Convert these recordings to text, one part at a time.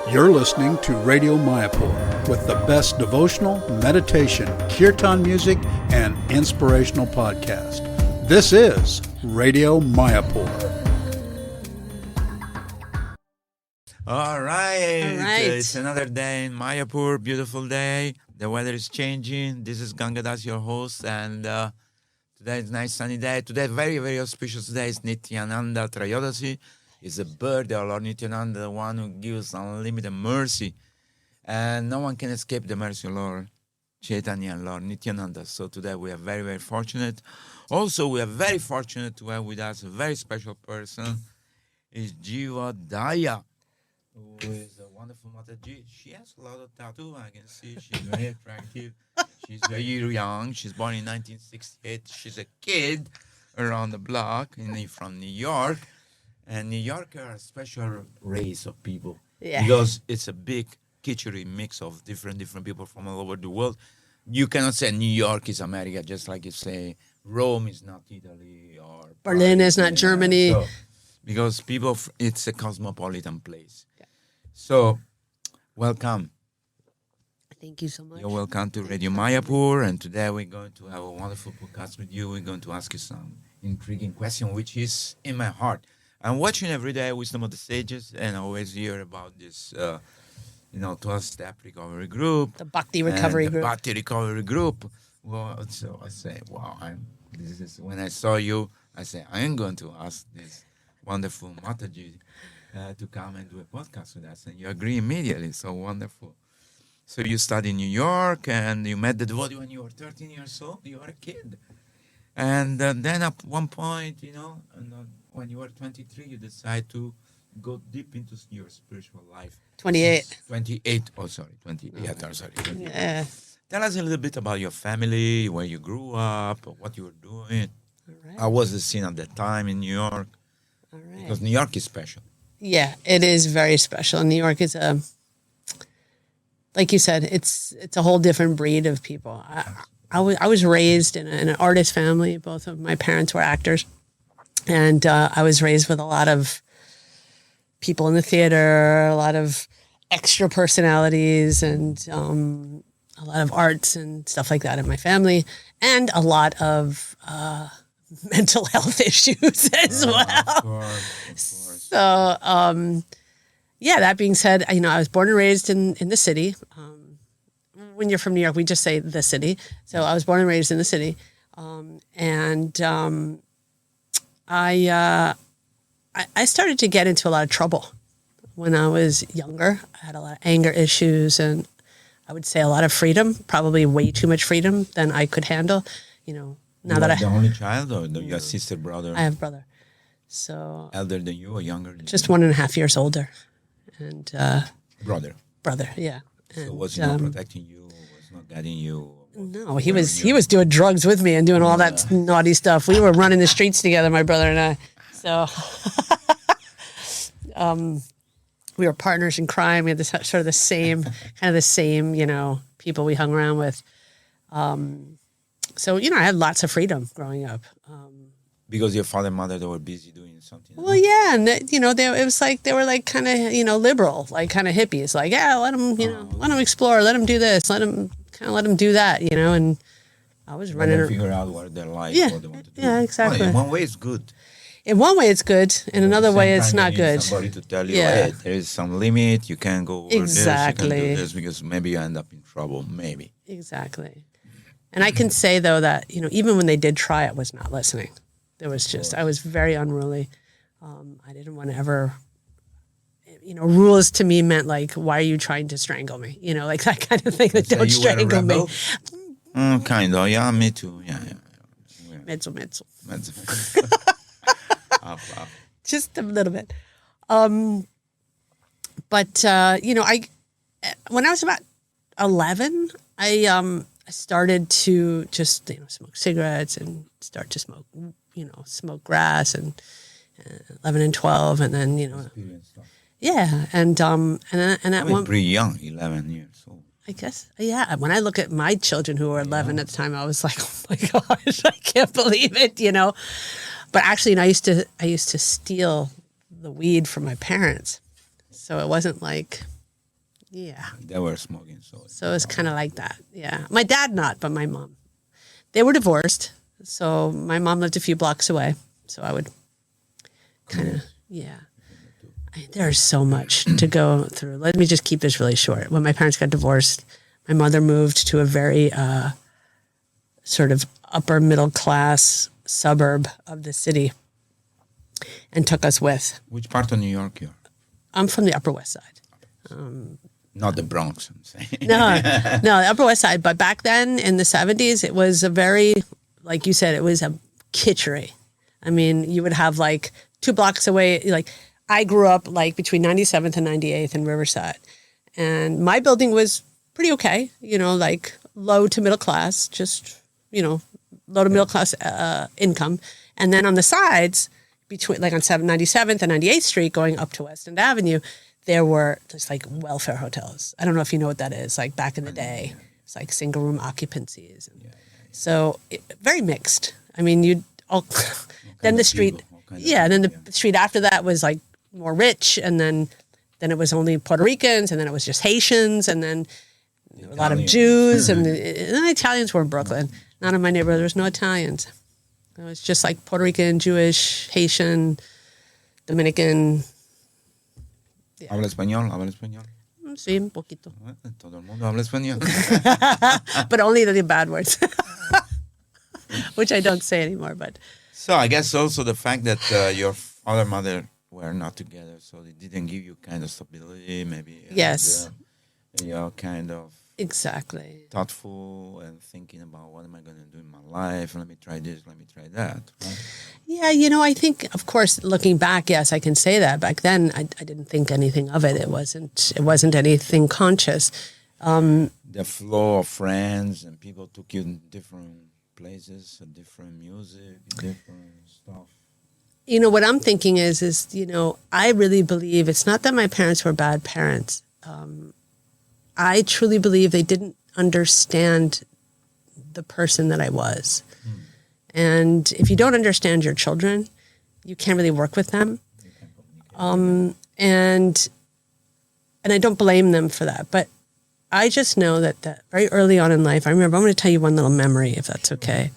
You're listening to Radio Mayapur with the best devotional, meditation, kirtan music, and inspirational podcast. This is Radio Mayapur. All right. It's another day in Mayapur, beautiful day. The weather is changing. This is Gangadas, your host, and today is a nice sunny day. Today, very, very auspicious day is Nityananda Trayodasi. It's the birthday of Lord Nityananda, the one who gives unlimited mercy. And no one can escape the mercy of Lord Chaitanya and Lord Nityananda. So today we are very, very fortunate. Also, we are very fortunate to have with us a very special person. Is Jiva Daya, who is a wonderful Mataji. She has a lot of tattoo, I can see. She's very attractive. She's very young. She's born in 1968. She's a kid around the block from New York. And New York are a special race of people. Yeah. Because it's a big kitchery mix of different people from all over the world. You cannot say New York is America, just like you say Rome is not Italy or Berlin is not Germany. So, because it's a cosmopolitan place. Yeah. So, welcome. Thank you so much. You're welcome to Radio Mayapur, and today we're going to have a wonderful podcast with you. We're going to ask you some intriguing question, which is in my heart. I'm watching every day Wisdom of the Sages, and I always hear about this, 12-step recovery group. The Bhakti recovery group. Bhakti recovery group. Well, so I say, wow, when I saw you, I say, I am going to ask this wonderful Mataji to come and do a podcast with us. And you agree immediately. So wonderful. So you studied in New York, and you met the devotee when you were 13 years old. You were a kid. And then at one point, when you were 23, you decide to go deep into your spiritual life. 28. 28. Oh, sorry. 28. Oh, sorry. 28. Yeah. Tell us a little bit about your family, where you grew up, what you were doing. All right. How was the scene at that time in New York? All right. Because New York is special. Yeah, it is very special. New York is like you said, it's a whole different breed of people. I was raised in an artist family. Both of my parents were actors. And I was raised with a lot of people in the theater, a lot of extra personalities, and a lot of arts and stuff like that in my family, and a lot of mental health issues as well. Of course. So, that being said, I was born and raised in the city. When you're from New York, we just say the city. So I was born and raised in the city. I started to get into a lot of trouble when I was younger. I had a lot of anger issues, and I would say a lot of freedom, probably way too much freedom than I could handle. The only child, or your sister, brother? I have a brother. So elder than you or younger than just you? 1.5 years older. And brother, yeah. So was he not protecting you? Was not guiding you? No, he was doing drugs with me and doing all that naughty stuff. We were running the streets together, my brother and I. So we were partners in crime. We had this sort of the same people we hung around with. So I had lots of freedom growing up. Because your father and mother, they were busy doing something. Well, yeah, and it was like they were like kind of liberal, like kind of hippies. Like, let them let them explore, let them do this, let them do that, And I was running. Figure out what they like, what they want to do. Yeah, exactly. Well, in one way, it's good. In one way, it's good. In another way, it's not good. Somebody to tell you, hey, there is some limit. You can't go over this. You can't do this because maybe you end up in trouble. Maybe. Exactly. And I can say though that even when they did try, I was not listening. There was I was very unruly. I didn't want to ever, rules to me meant like, why are you trying to strangle me? Like that kind of thing. That don't strangle me. Kind of, yeah, me too. Yeah. Mezzo. Up. Just a little bit. But when I was about 11, I started to just smoke cigarettes and start to smoke grass, and 11 and 12, and then yeah, and at one pretty young, 11 years old. I guess, yeah. When I look at my children who were 11 at the time, I was like, oh my gosh, I can't believe it, But actually, I used to steal the weed from my parents. So it wasn't like Yeah. They were smoking. So it's kind of like that. Yeah. My dad not, but my mom. They were divorced. So my mom lived a few blocks away. So I would kind of, yeah. There's so much to go through. Let me just keep this really short. When my parents got divorced, my mother moved to a very sort of upper middle class suburb of the city and took us with. Which part of New York you are? I'm from the Upper West Side. Not the Bronx, I'm saying. No, the Upper West Side. But back then in the 70s, it was a very, like you said, it was a kitchery. I mean, you would have like 2 blocks away. Like I grew up like between 97th and 98th in Riverside. And my building was pretty okay, like low to middle class, just, low to middle class income. And then on the sides, between like on 97th and 98th Street going up to West End Avenue, there were just like welfare hotels. I don't know if you know what that is. Like back in the day, it's like single room occupancies. So very mixed. I mean, then the street, and then the street after that was like more rich. And then it was only Puerto Ricans, and then it was just Haitians, and then a lot of Jews, and the Italians were in Brooklyn. None of my neighborhood, there was no Italians. It was just like Puerto Rican, Jewish, Haitian, Dominican. Yeah. ¿Habla español? Sí, un poquito. Todo el mundo habla español. But only the bad words, which I don't say anymore. But so I guess also the fact that your father and mother were not together, so they didn't give you kind of stability, maybe. Yes. You're kind of exactly thoughtful and thinking about what am I going to do in my life? Let me try this, let me try that. Right? Yeah, I think, of course, looking back, yes, I can say that. Back then, I didn't think anything of it. It wasn't anything conscious. The flow of friends and people took you in different places, different music, different stuff. What I'm thinking is, I really believe it's not that my parents were bad parents. I truly believe they didn't understand the person that I was. And if you don't understand your children, you can't really work with them. And I don't blame them for that. But I just know that very early on in life, I remember, I'm going to tell you one little memory, if that's okay.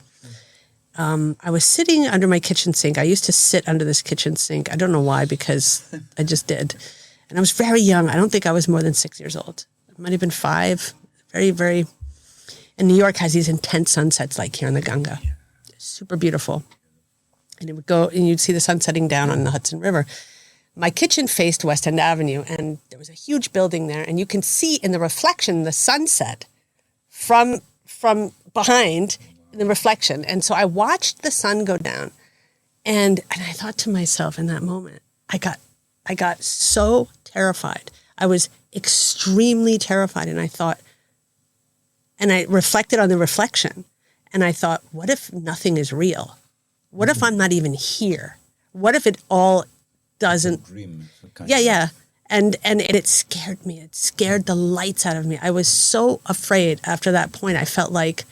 I was sitting under my kitchen sink. I used to sit under this kitchen sink. I don't know why, because I just did. And I was very young. I don't think I was more than 6 years old. I might have been 5. Very, very. And New York has these intense sunsets like here in the Ganga. Super beautiful. And it would go, and you'd see the sun setting down on the Hudson River. My kitchen faced West End Avenue, and there was a huge building there, and you can see in the reflection the sunset from behind the reflection. And so I watched the sun go down, and I thought to myself in that moment, I got so terrified. I was extremely terrified, and I thought, and I reflected on the reflection, and I thought, what if nothing is real? What if I'm not even here? What if it all doesn't? Dream. Yeah. And it scared me. It scared the lights out of me. I was so afraid after that point. I felt like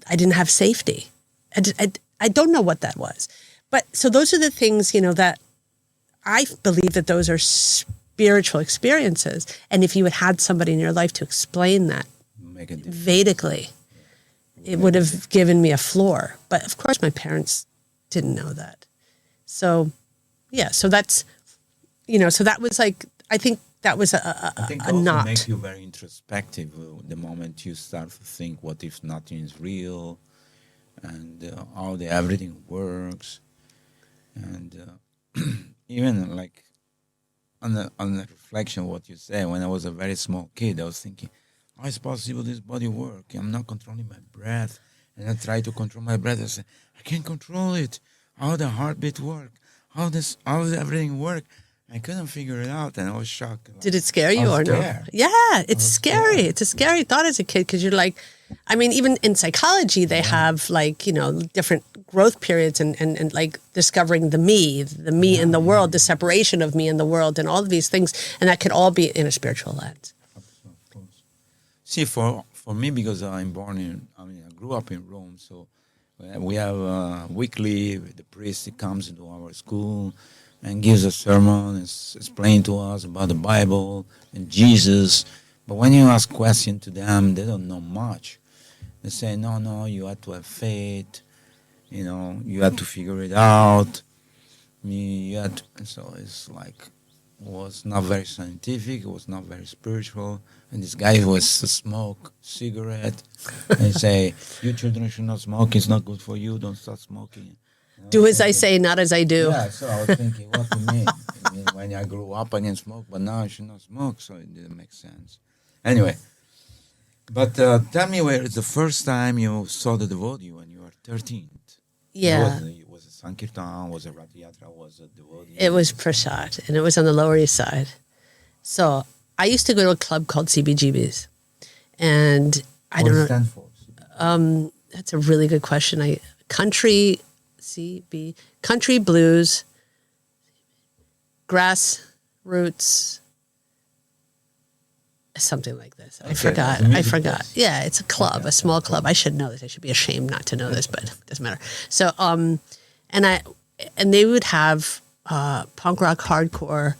I didn't have safety. I don't know what that was. But so those are the things, that I believe that those are spiritual experiences. And if you had somebody in your life to explain that Vedically, it would have given me a floor. But of course, my parents didn't know that. So, yeah, so that's, so that was like, I think that was a knot. It makes you very introspective the moment you start to think, what if nothing is real, and how everything works. And even like on the reflection of what you say, when I was a very small kid, I was thinking, how is possible this body work? I'm not controlling my breath. And I try to control my breath. I say, I can't control it. How the heartbeat work? How does everything work? I couldn't figure it out, and I was shocked. Did it scare you or no? Yeah, it's scary. It's a scary thought as a kid, because you're like, I mean, even in psychology, they have like, different growth periods and like discovering the me in the world, the separation of me in the world, and all of these things. And that could all be in a spiritual lens. See, for me, because I grew up in Rome, so we have weekly, the priest comes into our school, and gives a sermon, explain to us about the Bible and Jesus. But when you ask questions to them, they don't know much. They say, no, you have to have faith. You have to figure it out. So it's like, was not very scientific, it was not very spiritual. And this guy was smoke cigarette and say, you children should not smoke, it's not good for you, don't start smoking. Do as I say, not as I do. Yeah, so I was thinking, what do you mean? When I grew up, I didn't smoke, but now I should not smoke, so it didn't make sense. Anyway, but tell me, where is the first time you saw the devotee when you were 13? Yeah. Was it Sankirtan? Was it Rath Yatra? Was it devotee? It was Prasad, and it was on the Lower East Side. So I used to go to a club called CBGB's, and I don't know. What does it stand for? That's a really good question. Country blues, grassroots, something like this. I forgot. Yeah, it's a club, a small club. I should know this. I should be ashamed not to know this, but it doesn't matter. So, and they would have punk rock hardcore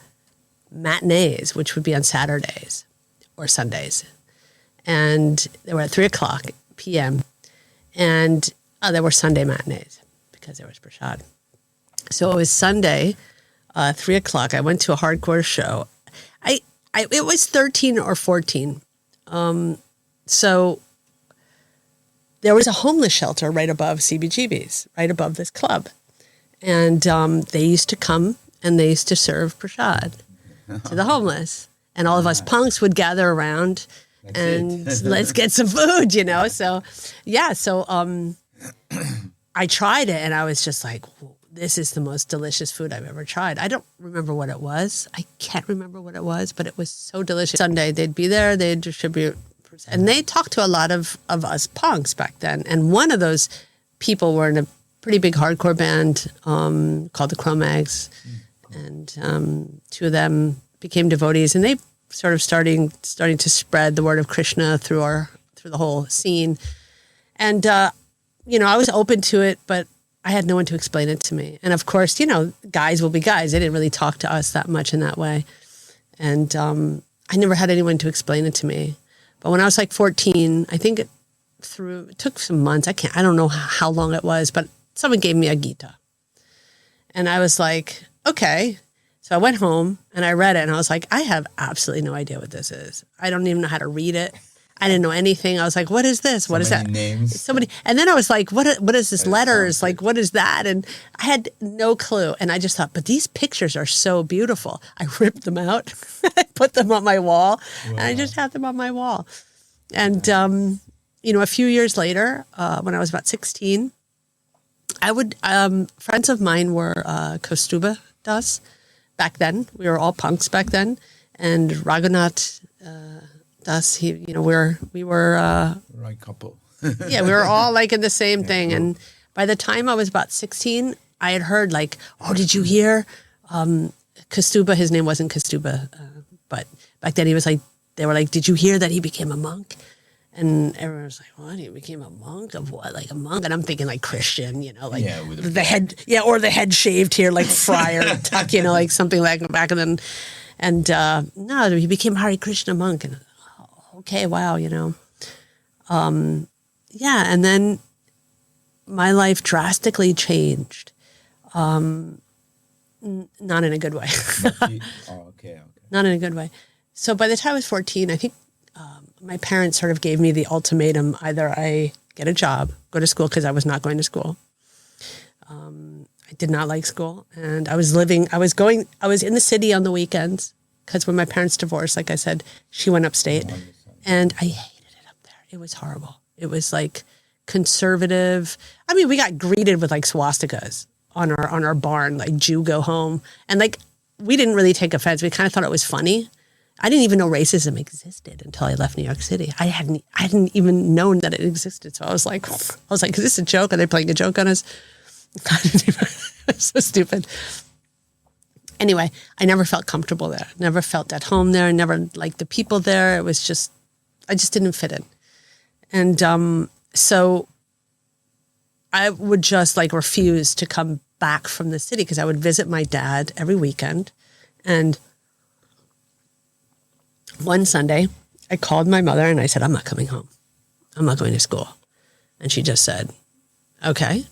matinees, which would be on Saturdays or Sundays, and they were at 3:00 p.m. and there were Sunday matinees because there was Prasad. So it was Sunday, 3:00. I went to a hardcore show. It was 13 or 14. So there was a homeless shelter right above CBGB's, right above this club. And they used to come and they used to serve prasad to the homeless. And all of us punks would gather around and let's get some food, So, yeah. So I tried it and I was just like, this is the most delicious food I've ever tried. I don't remember what it was. I can't remember what it was, but it was so delicious. Sunday, they'd be there, they'd distribute. And they talked to a lot of us punks back then. And one of those people were in a pretty big hardcore band called the Cro-Mags. And two of them became devotees. And they sort of starting to spread the word of Krishna through the whole scene. And, I was open to it, but I had no one to explain it to me. And of course, guys will be guys. They didn't really talk to us that much in that way. And I never had anyone to explain it to me. But when I was like 14, I think it took some months. I don't know how long it was, but someone gave me a Gita. And I was like, okay. So I went home and I read it and I was like, I have absolutely no idea what this is. I don't even know how to read it. I didn't know anything. I was like, what is this? What is that? Names. Somebody. And then I was like, what is this letters? Like, what is that? And I had no clue. And I just thought, but these pictures are so beautiful. I ripped them out. I put them on my wall. Wow. And I just had them on my wall. And, a few years later, when I was about 16, friends of mine were Kaustubha Das back then. We were all punks back then. And Raghunath Das, we were right couple. Yeah, we were all like in the same thing. Cool. And by the time I was about 16, I had heard like, oh, did you hear Kaustubha? His name wasn't Kaustubha, but back then they were like, did you hear that he became a monk? And everyone was like, what? He became a monk of what? Like a monk? And I'm thinking like Christian, with the head, or the head shaved here, like friar tuck, like something like back then. And no, he became Hare Krishna monk. And okay, wow, and then my life drastically changed. Not in a good way. Okay. Not in a good way. So by the time I was 14, I think my parents sort of gave me the ultimatum: either I get a job, go to school, because I was not going to school. I did not like school, and I was in the city on the weekends, because when my parents divorced, like I said, she went upstate, and I hated it up there. It was horrible. It was like conservative. I mean, we got greeted with like swastikas on our barn, like Jew go home, and like we didn't really take offense. We kind of thought it was funny. I didn't even know racism existed until I left New York City. I hadn't even known that it existed. So I was like, is this a joke? Are they playing a joke on us? It's so stupid. Anyway, I never felt comfortable there. Never felt at home there. Never liked the people there. It was just, I just didn't fit in. And so I would just like refuse to come back from the city because I would visit my dad every weekend. And one Sunday, I called my mother and I said, I'm not coming home. I'm not going to school. And she just said, okay,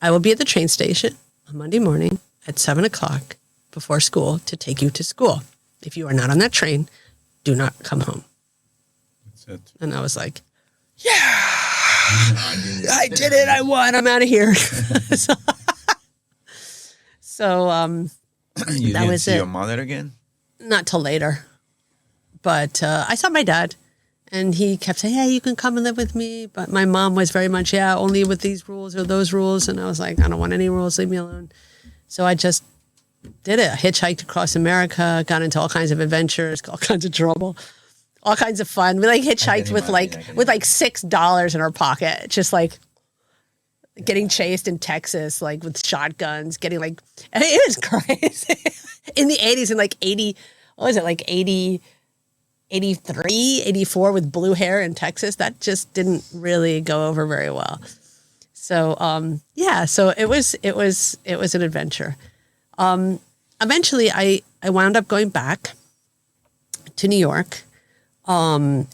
I will be at the train station on Monday morning at 7 o'clock before school to take you to school. If you are not on that train, do not come home. That's it. And I was like, yeah, I did it. I won. I'm out of here. So You that didn't was see it. your mother again? Not till later. But I saw my dad, and he kept saying, hey, you can come and live with me. But my mom was very much, yeah, only with these rules or those rules. And I was like, I don't want any rules. Leave me alone. So I just did it. I hitchhiked across America, got into all kinds of adventures, all kinds of trouble, all kinds of fun. We like hitchhiked with like $6 in our pocket, just like getting chased in Texas, like with shotguns, getting like, it was crazy. In the 80s, in like 80, what was it, like 80, 83, 84 with blue hair in Texas. That just didn't really go over very well. So, yeah, so it was an adventure. Eventually I wound up going back to New York. And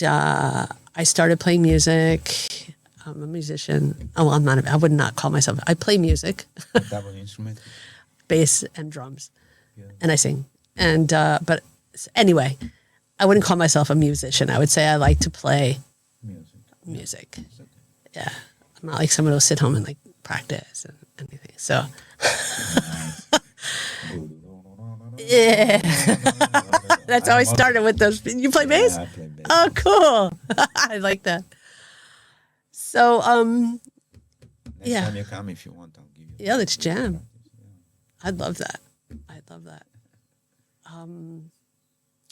I started playing music. I'm a musician. Oh, I would not call myself. I play music, Double instrument. bass and drums, and I sing. And but anyway, I wouldn't call myself a musician. I would say I like to play music. Yeah, I'm not like someone who'll sit home and like practice and anything. So. Yeah, that's how I started with those. You play bass? Yeah, I play bass. Oh, cool! I like that. So, Next time you come, if you want, I'll give you. yeah, let's jam. I'd love that.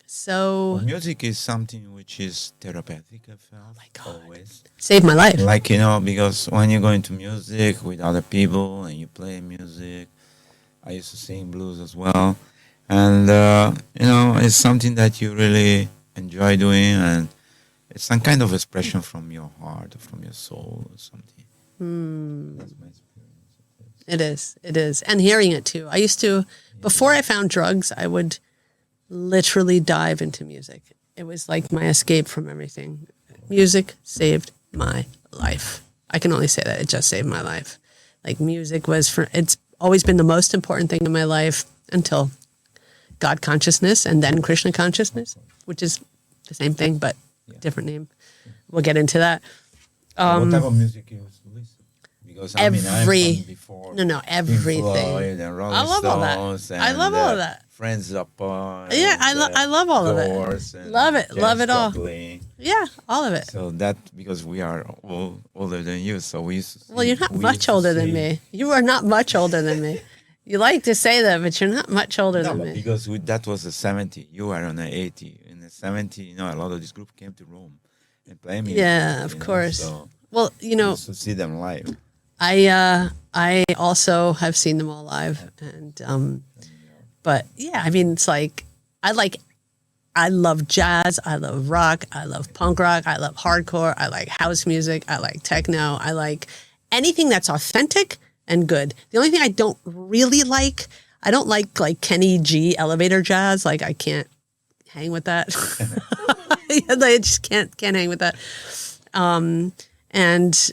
So, Music is something which is therapeutic, I felt. my God. Always. saved my life. Like, because when you go into music with other people and you play music, I used to sing blues as well. And, it's something that you really enjoy doing, and it's some kind of expression from your heart or from your soul or something. That's my experience. It is. And hearing it too. I used to, before I found drugs, I would literally dive into music. It was like my escape from everything. Music saved my life. I can only say that. It just saved my life. Like music it's always been the most important thing in my life until God consciousness and then Krishna consciousness, which is the same thing, but different name. We'll get into that. What type of music you used to listen? Because I'm from before. Everything. Floyd and Rolling I love all that. Stones I love all of that. Friends apart. Yeah, I love all of it. Love it. Love it all. Yeah, all of it. So that, because we are all older than you, so we used to sing, Well, you're not much older than me. You are not much older than me. You like to say that, but you're not much older than me. Because that was the 70. You were on the 80. In the 70, a lot of this group came to Rome and played music. Yeah, of course. So well, we used to see them live. I also have seen them all live, and but yeah, I mean, it's like I love jazz, I love rock, I love punk rock, I love hardcore, I like house music, I like techno, I like anything that's authentic and good. The only thing I don't really like, I don't like Kenny G elevator jazz. Like I can't hang with that. I just can't hang with that. And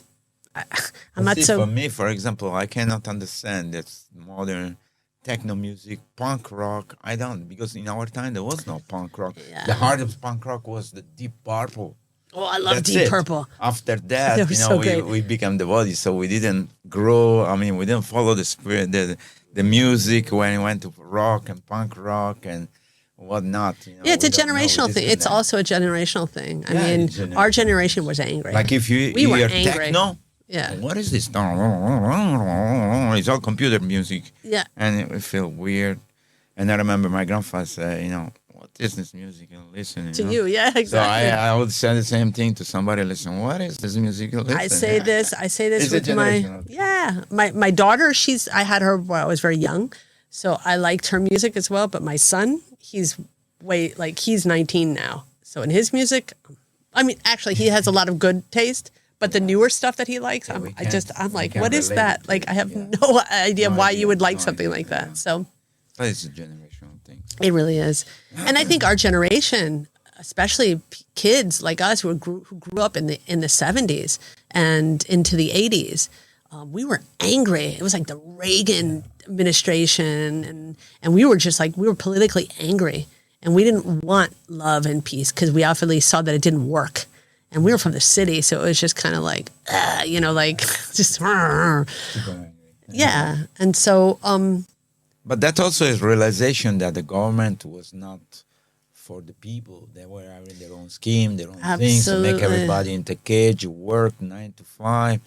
I'm not so. For me, for example, I cannot understand that modern techno music, punk rock. I don't, because in our time there was no punk rock. Yeah. The hardest punk rock was the Deep Purple. Oh, I love That's Deep it. Purple. After that, That was so great. we became devotees, so we didn't grow. I mean, we didn't follow the spirit, the music when it went to rock and punk rock and whatnot. Yeah, it's we a don't know. generational We thing. just It's did that. also a generational thing. I Yeah, mean, it's our generation was angry. Like if you We were hear angry. techno, Yeah. what is this? It's all computer music. Yeah. And it would feel weird. And I remember my grandfather said, what is this music you listen To you, yeah, So exactly. I would say the same thing to somebody. Listen, what is this music you listen? I say this It's a with my generational. my daughter. I had her when I was very young, so I liked her music as well. But my son, he's 19 now, so in his music, I mean, actually, he has a lot of good taste, But the newer stuff that he likes, I'm like, what is that? Like, I have no idea why you would like something like that. So, but it's a generational thing. It really is. And I think our generation, especially kids like us who grew up in the 70s and into the 80s, we were angry. It was like the Reagan administration, and we were just like, we were politically angry, and we didn't want love and peace because we obviously saw that it didn't work. And we were from the city, so it was just kind of like, like just, yeah. And so, but that also is realization that the government was not for the people. They were having their own scheme, their own things to make everybody in the cage, work 9 to 5,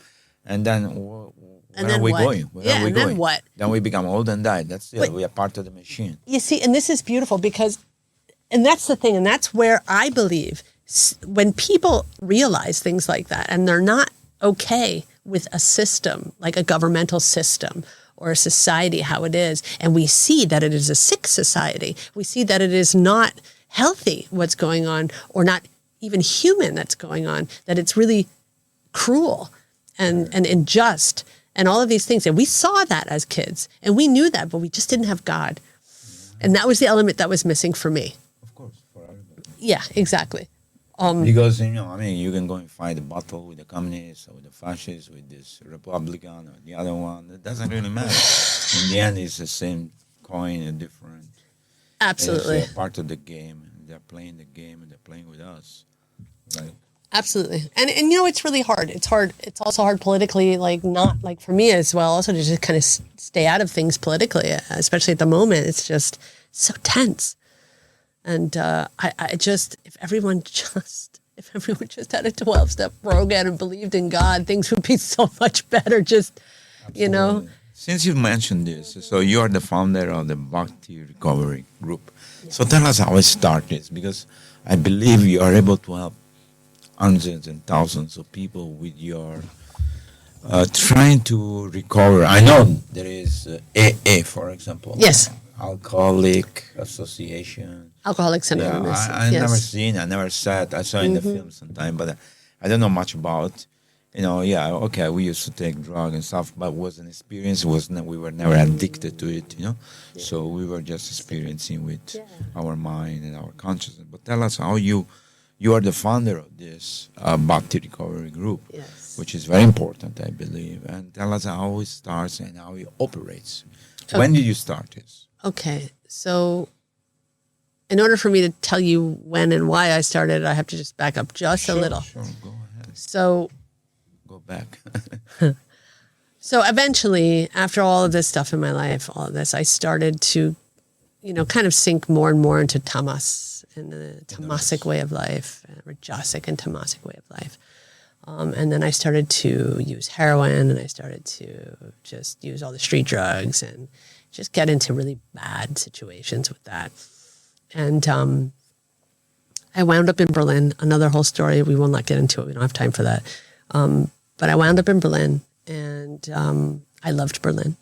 and then where are we going? Where are we going? Then what? Then we become old and die. That's it. We are part of the machine. You see, and this is beautiful because, and that's the thing, and that's where I believe when people realize things like that and they're not okay with a system, like a governmental system or a society, how it is, and we see that it is a sick society, we see that it is not healthy what's going on, or not even human that's going on, that it's really cruel and unjust and all of these things. And we saw that as kids and we knew that, but we just didn't have God. And that was the element that was missing for me. Of course, for everybody. Yeah, exactly. Because, you can go and fight a battle with the communists or with the fascists, with this Republican or the other one. It doesn't really matter. In the end, it's the same coin, a different. Absolutely. It's part of the game. They're playing the game and they're playing with us. Right? Absolutely. And it's really hard. It's hard. It's also hard politically, like not like for me as well, also to just kind of stay out of things politically, especially at the moment. It's just so tense. And I just, if everyone just had a 12-step program and believed in God, things would be so much better. Just, Absolutely. Since you mentioned this, so you are the founder of the Bhakti Recovery Group. Yeah. So tell us how it started, because I believe you are able to help hundreds and thousands of people with your trying to recover. I know there is AA, for example. Yes. Alcoholic Association. Alcoholics Anonymous. I never seen, I never said. I saw in the film sometime, but I don't know much about. We used to take drugs and stuff, but it was an experience. We were never addicted to it, So we were just experiencing with our mind and our consciousness. But tell us how you are the founder of this Bhakti Recovery Group, which is very important, I believe. And tell us how it starts and how it operates. Okay. When did you start this? Okay, so in order for me to tell you when and why I started, I have to just back up just a little. Sure, go ahead. So, go back. So eventually, after all of this stuff in my life, all of this, I started to, kind of sink more and more into tamas, in the tamasic way of life, rajasic and tamasic way of life. And then I started to use heroin, and I started to just use all the street drugs and just get into really bad situations with that. And I wound up in Berlin. Another whole story. We will not get into it. We don't have time for that. But I wound up in Berlin, and I loved Berlin.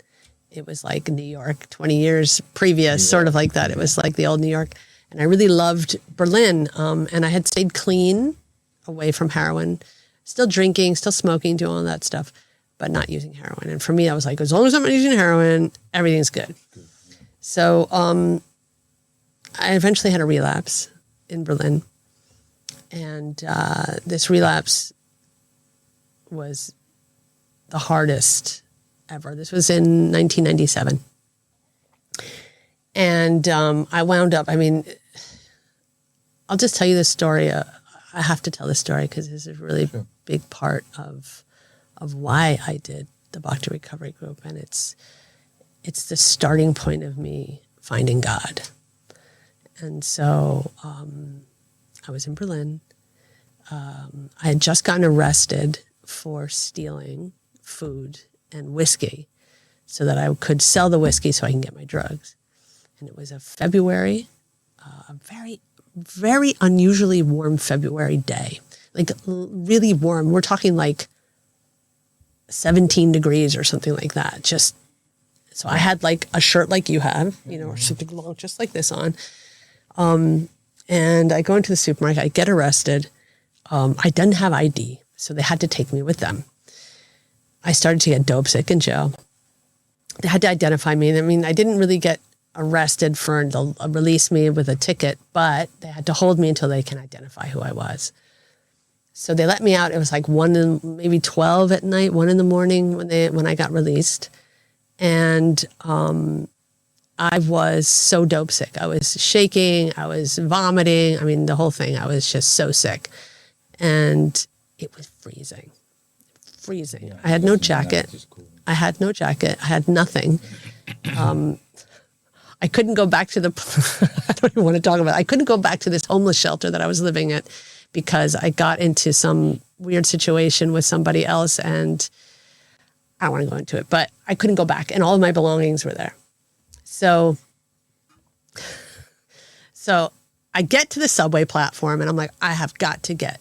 It was like New York 20 years previous, sort of like that. It was like the old New York. And I really loved Berlin. And I had stayed clean, away from heroin, still drinking, still smoking, doing all that stuff, but not using heroin. And for me, I was like, as long as I'm not using heroin, everything's good. So I eventually had a relapse in Berlin. And this relapse was the hardest ever. This was in 1997. And I wound up, I'll just tell you this story. I have to tell this story because this is a really big part of why I did the Bhakti Recovery Group. And it's the starting point of me finding God. And so I was in Berlin. I had just gotten arrested for stealing food and whiskey so that I could sell the whiskey so I can get my drugs. And it was a February, a very, very unusually warm February day, like really warm. We're talking like 17 degrees or something like that. So I had like a shirt like you have, or something long, just like this on. And I go into the supermarket, I get arrested. I didn't have ID. So they had to take me with them. I started to get dope sick in jail. They had to identify me. I mean, I didn't really get arrested they'll release me with a ticket, but they had to hold me until they can identify who I was. So they let me out. It was like maybe 12 at night, 1 in the morning when I got released. And I was so dope sick. I was shaking. I was vomiting. I mean, the whole thing. I was just so sick. And it was freezing. Freezing. Yeah, I had no jacket. Cool. I had no jacket. I had nothing. I couldn't go back to I don't even want to talk about it. I couldn't go back to this homeless shelter that I was living at because I got into some weird situation with somebody else, and I don't want to go into it, but I couldn't go back, and all of my belongings were there. So I get to the subway platform, and I'm like, I got to get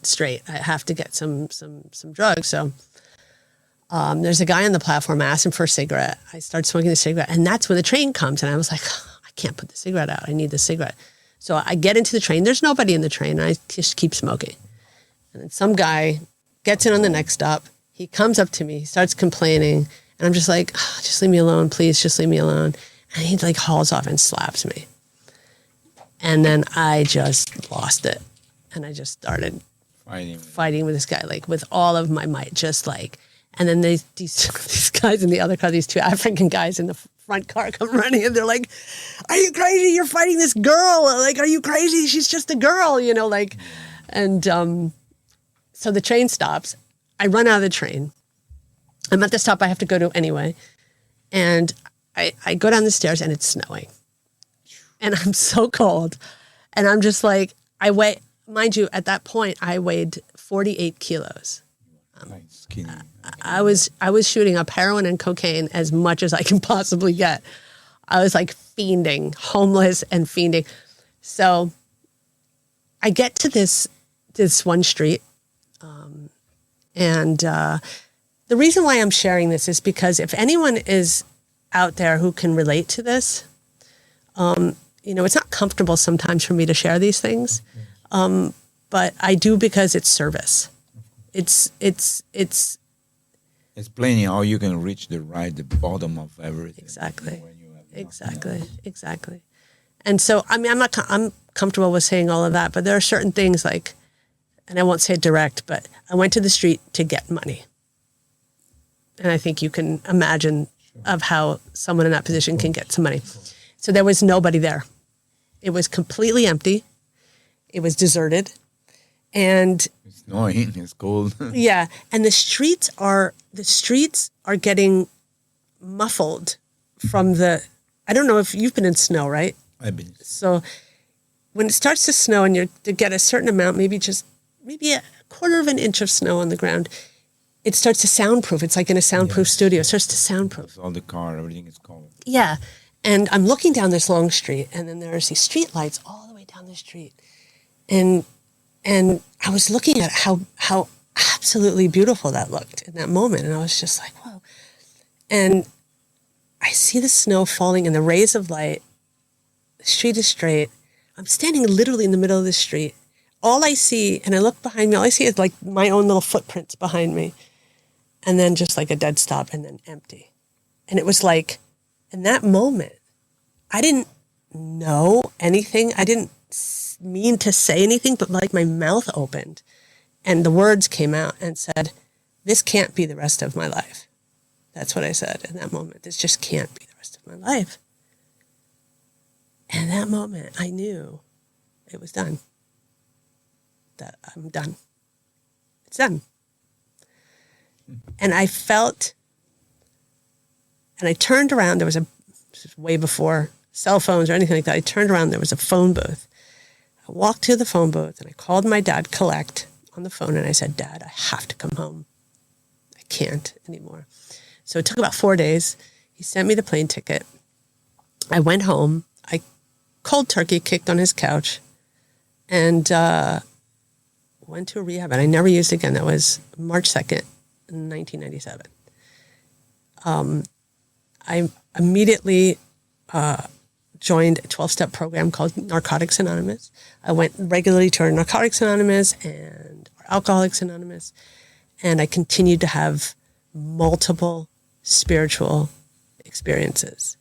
straight. I have to get some drugs. So there's a guy on the platform. I asked him for a cigarette. I start smoking the cigarette, and that's when the train comes, and I was like, I can't put the cigarette out. I need the cigarette. So I get into the train. There's nobody in the train, and I just keep smoking. And then some guy gets in on the next stop. He comes up to me. He starts complaining, and I'm just like, just leave me alone, please. Just leave me alone. And he like hauls off and slaps me. And then I just lost it. And I just started fighting with this guy, like with all of my might, just like, and then these guys in the other car, these 2 African guys in the front car come running, and they're like, are you crazy? You're fighting this girl. Like, are you crazy? She's just a girl, like, and so the train stops. I run out of the train. I'm at the stop I have to go to anyway. And I go down the stairs, and it's snowing. And I'm so cold. And I'm just like, mind you, at that point, I weighed 48 kilos. Skinny. I was shooting up heroin and cocaine as much as I can possibly get. I was like fiending, homeless and fiending. So I get to this one street. And the reason why I'm sharing this is because if anyone is out there who can relate to this, it's not comfortable sometimes for me to share these things. But I do because it's service. It's explaining how you can reach the bottom of everything. Exactly. And so, I mean, I'm comfortable with saying all of that, but there are certain things like, and I won't say it direct, but I went to the street to get money. And I think you can imagine of how someone in that position can get some money. So there was nobody there. It was completely empty. It was deserted. And it's snowing, it's cold. Yeah. And the streets are getting muffled from I don't know if you've been in snow, right? I've been. So when it starts to snow and you get a certain amount, maybe a quarter of an inch of snow on the ground, it starts to soundproof. It's like in a soundproof studio. It starts to soundproof. All the car, everything is cold. Yeah. And I'm looking down this long street, and then there's these street lights all the way down the street. And I was looking at how absolutely beautiful that looked in that moment. And I was just like, whoa. And I see the snow falling in the rays of light. The street is straight. I'm standing literally in the middle of the street. All I see, and I look behind me, all I see is like my own little footprints behind me. And then just like a dead stop, and then empty. And it was like, in that moment, I didn't know anything. I didn't mean to say anything, but like my mouth opened and the words came out and said, this can't be the rest of my life. That's what I said in that moment. This just can't be the rest of my life. And in that moment, I knew it was done. That I'm done. It's done. And I felt, and I turned around, this was way before cell phones or anything like that. I turned around, there was a phone booth. I walked to the phone booth and I called my dad, collect, on the phone, and I said, Dad, I have to come home. I can't anymore. So it took about 4 days. He sent me the plane ticket. I went home. I cold turkey kicked on his couch and went to a rehab, and I never used it again. That was March 2nd, 1997. I immediately joined a 12-step program called Narcotics Anonymous. I went regularly to Narcotics Anonymous and Alcoholics Anonymous, and I continued to have multiple spiritual experiences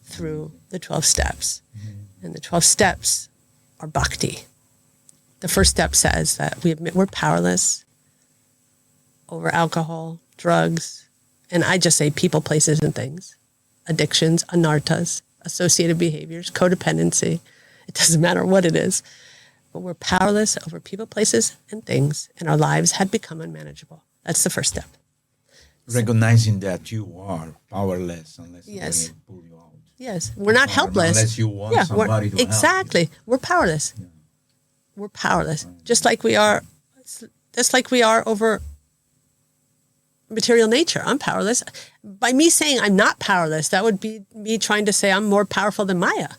through the 12 steps. And the 12 steps are bhakti. The first step says that we admit we're powerless over alcohol, drugs, and I just say people, places, and things, addictions, anarthas, associated behaviors, codependency. It doesn't matter what it is, but we're powerless over people, places, and things, and our lives had become unmanageable. That's the first step. Recognizing that you are powerless unless Yes. somebody pull you out. Yes, we're not helpless. Unless you want somebody to help. Exactly. We're powerless. Yeah. We're powerless. Just like we are over material nature. I'm powerless. By me saying I'm not powerless, that would be me trying to say I'm more powerful than Maya.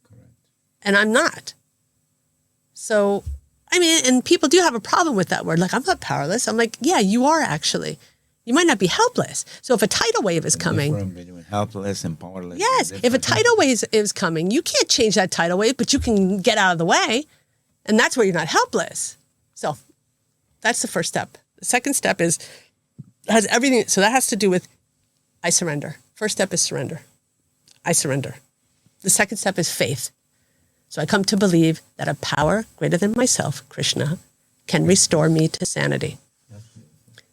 Correct. And I'm not. So, I mean, and people do have a problem with that word. Like, I'm not powerless. I'm like, yeah, you are actually. You might not be helpless. So if a tidal wave is coming. Different between helpless and powerless. Yes, if a tidal wave is coming, you can't change that tidal wave, but you can get out of the way. And that's where you're not helpless. So that's the first step. The second step has everything. So that has to do with I surrender. First step is surrender. I surrender. The second step is faith. So I come to believe that a power greater than myself, Krishna, can restore me to sanity.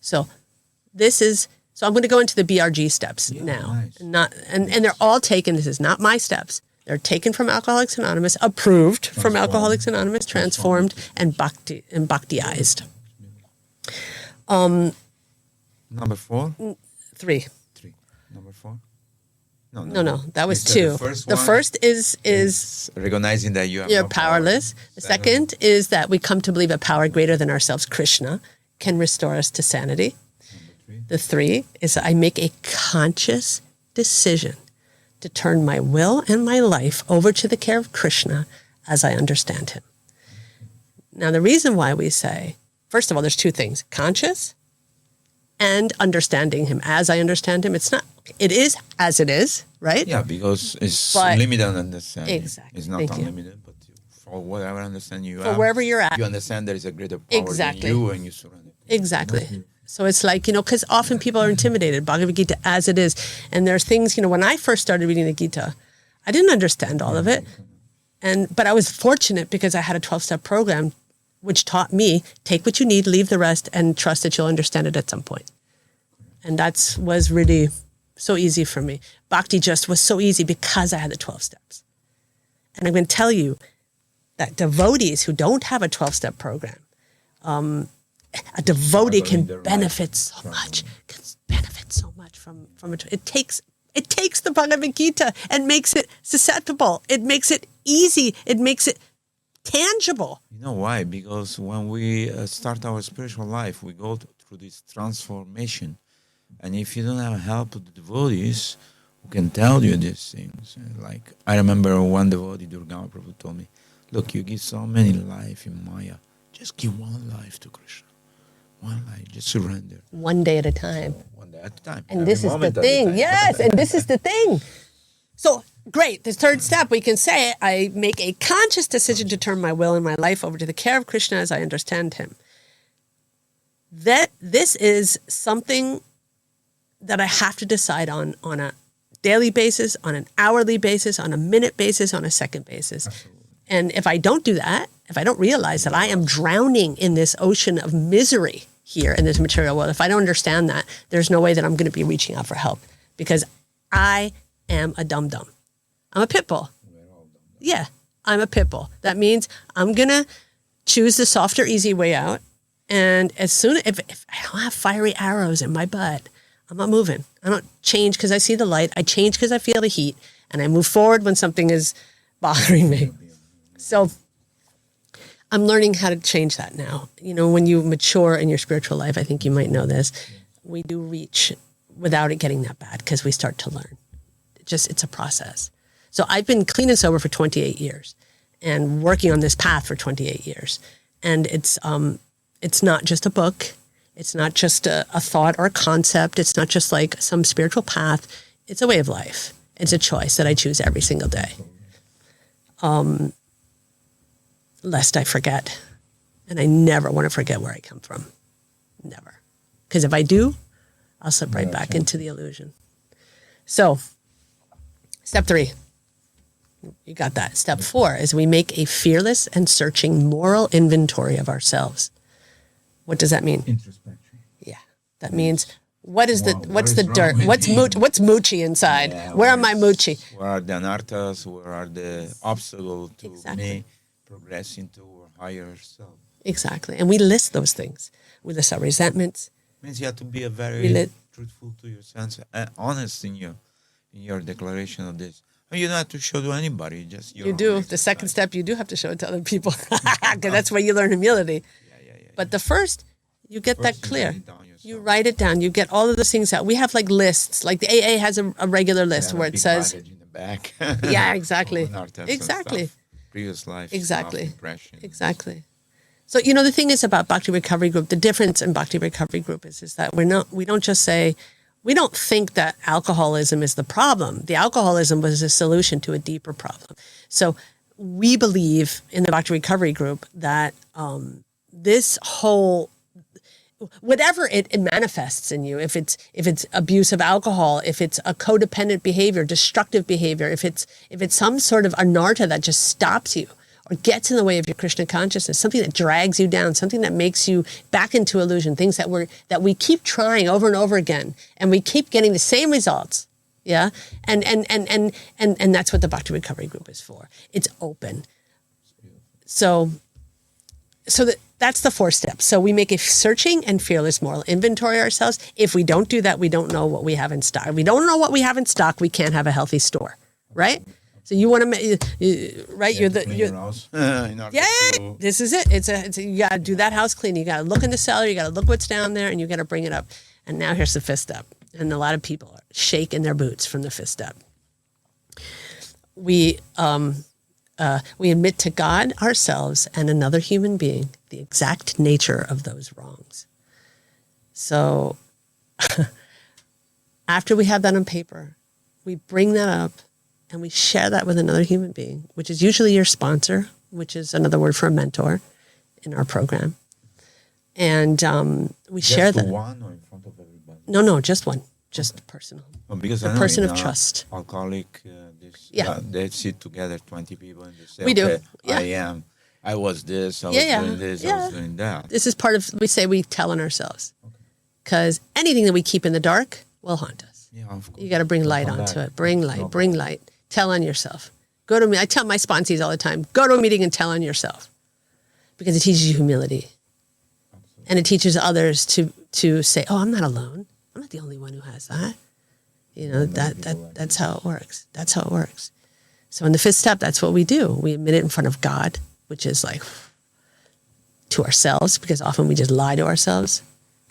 So I'm going to go into the BRG steps now. Nice. And they're all taken. This is not my steps. They're taken from Alcoholics Anonymous, approved from Alcoholics Anonymous, transformed, and bhaktiized. Number 4? 3. 3. Number 4? No. That was You 2. said The first is recognizing that you're you're powerless. The second is that we come to believe a power greater than ourselves, Krishna, can restore us to sanity. The 3 is I make a conscious decision to turn my will and my life over to the care of Krishna as I understand him. Now, the reason why we say, first of all, there's 2 things, conscious and understanding him as I understand him. It is as it is, right? Yeah, because it's But- limited understanding. Exactly. It's not Thank you. unlimited, but for whatever understanding you For have, wherever you're at. you understand there is a greater power Exactly. than you and you surrender. Exactly. So it's like, because often people are intimidated, Bhagavad Gita as it is. And there's things, when I first started reading the Gita, I didn't understand all of it. But I was fortunate because I had a 12-step program which taught me, take what you need, leave the rest, and trust that you'll understand it at some point. And that was really so easy for me. Bhakti just was so easy because I had the 12 steps. And I'm going to tell you that devotees who don't have a 12-step program, a devotee can benefit so much. From it. It takes the Bhagavad Gita and makes it susceptible. It makes it easy. It makes it tangible. You know why? Because when we start our spiritual life, we go through this transformation. And if you don't have help of the devotees who can tell you these things, like I remember one devotee, Durga Prabhu, told me, look, you give so many life in Maya, just give one life to Krishna. One life, just surrender. One day at a time. One day at a time. And this is the thing. Yes, and this is the thing. So, great. The third step, we can say, I make a conscious decision to turn my will and my life over to the care of Krishna as I understand him. That this is something that I have to decide on a daily basis, on an hourly basis, on a minute basis, on a second basis. Absolutely. And if I don't do that, if I don't realize that I am drowning in this ocean of misery here in this material world, if I don't understand that, there's no way that I'm going to be reaching out for help because I am a dum-dum. I'm a pit bull. Yeah, I'm a pit bull. That means I'm going to choose the softer, easy way out. And as soon if I don't have fiery arrows in my butt, I'm not moving. I don't change because I see the light. I change because I feel the heat. And I move forward when something is bothering me. So I'm learning how to change that now. When you mature in your spiritual life, I think you might know this, we do reach without it getting that bad because we start to learn. It's a process. So I've been clean and sober for 28 years and working on this path for 28 years. And it's not just a book. It's not just a thought or a concept. It's not just like some spiritual path. It's a way of life. It's a choice that I choose every single day. lest I forget. And I never want to forget where I come from. Never. Because if I do, I'll slip right back into the illusion. So, step 3. You got that. Step 4 is we make a fearless and searching moral inventory of ourselves. What does that mean? Introspection. Yeah. That means what's the wrong dirt? with What's me? what's moochie inside? Yeah, where am I moochie? Where are the anarthas? Where are the obstacles to Exactly. me progressing to a higher self? Exactly. And we list those things. We list our resentments. Means you have to be a very truthful to your sense and honest in your declaration of this. And you don't have to show to anybody, just your You own do. The exercise. second step, you do have to show it to other people. Because that's where you learn humility. But the first, you get that First, you clear. write it down yourself. You write it down. You get all of those things out. We have like lists. Like the AA has a regular list Have a where it big says, baggage in the back. yeah, exactly. Of anarthas and Exactly. stuff. Previous life. Exactly. Impression. Exactly. So, the thing is about Bhakti Recovery Group, the difference in Bhakti Recovery Group is that we don't just say, we don't think that alcoholism is the problem. The alcoholism was a solution to a deeper problem. So we believe in the Bhakti Recovery Group that this whole, whatever it manifests in you, if it's abuse of alcohol, if it's a codependent behavior, destructive behavior, if it's some sort of anartha that just stops you or gets in the way of your Krishna consciousness, something that drags you down, something that makes you back into illusion, things that we keep trying over and over again, and we keep getting the same results. Yeah, and that's what the Bhakti Recovery Group is for. It's open. So that's the 4 steps. So we make a searching and fearless moral inventory of ourselves. If we don't do that, we don't know what we have in stock. If we don't know what we have in stock, we can't have a healthy store, right? So you want to, right? You're this is it. You got to do that house cleaning. You got to look in the cellar. You got to look what's down there, and you got to bring it up. And now here's the 5th step. And a lot of people are shaking their boots from the 5th step. We admit to God, ourselves, and another human being the exact nature of those wrongs. So after we have that on paper, we bring that up and we share that with another human being, which is usually your sponsor, which is another word for a mentor in our program. And we share that. Just one or in front of everybody? No, just one. Just personal. Well, because a I know person in, of trust. Alcoholic, Yeah. they sit together, 20 people, and they say, We do. okay, Yeah. I was this, I was doing this, I was doing that. This is part of, we tell on ourselves. Because anything that we keep in the dark will haunt us. Yeah, of course. You got to bring light onto it. Bring light. Tell on yourself. Go to me. I tell my sponsees all the time, go to a meeting and tell on yourself. Because it teaches you humility. Absolutely. And it teaches others to say, oh, I'm not alone. I'm not the only one who has that. That's how it works. That's how it works. So in the 5th step, that's what we do. We admit it in front of God, which is like to ourselves, because often we just lie to ourselves,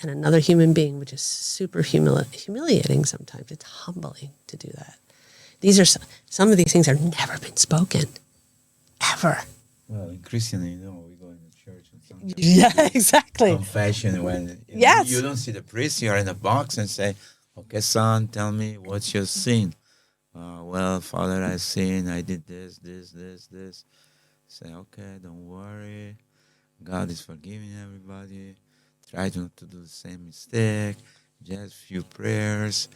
and another human being, which is super humiliating sometimes. It's humbling to do that. These are some of these things have never been spoken, ever. Well, in Christianity, we go in the church and sometimes yeah, exactly. confession when Yes. you don't see the priest, you're in a box and say, okay, son, tell me what's your sin. Well, Father, I sinned. I did this. Say, okay, don't worry. God is forgiving everybody. Try not to do the same mistake. Just few prayers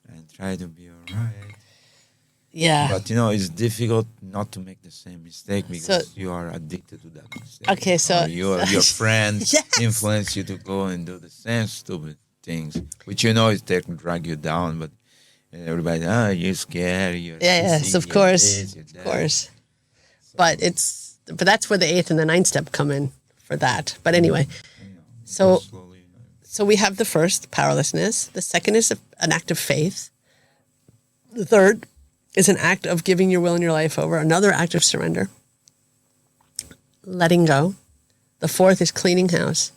and try to be all right. Yeah. But, it's difficult not to make the same mistake because you are addicted to that mistake. Okay, so... Or your friend Yes. influence you to go and do the same stupid things, which is they can drag you down, but everybody, you're scared. You're Yes, sick, of you're course. this, you're Of that. course. But that's where the 8th and the 9th step come in for that. But anyway, Go so slowly, so we have the first, powerlessness. The second is an act of faith. The third is an act of giving your will and your life over. Another act of surrender. Letting go. The 4th is cleaning house.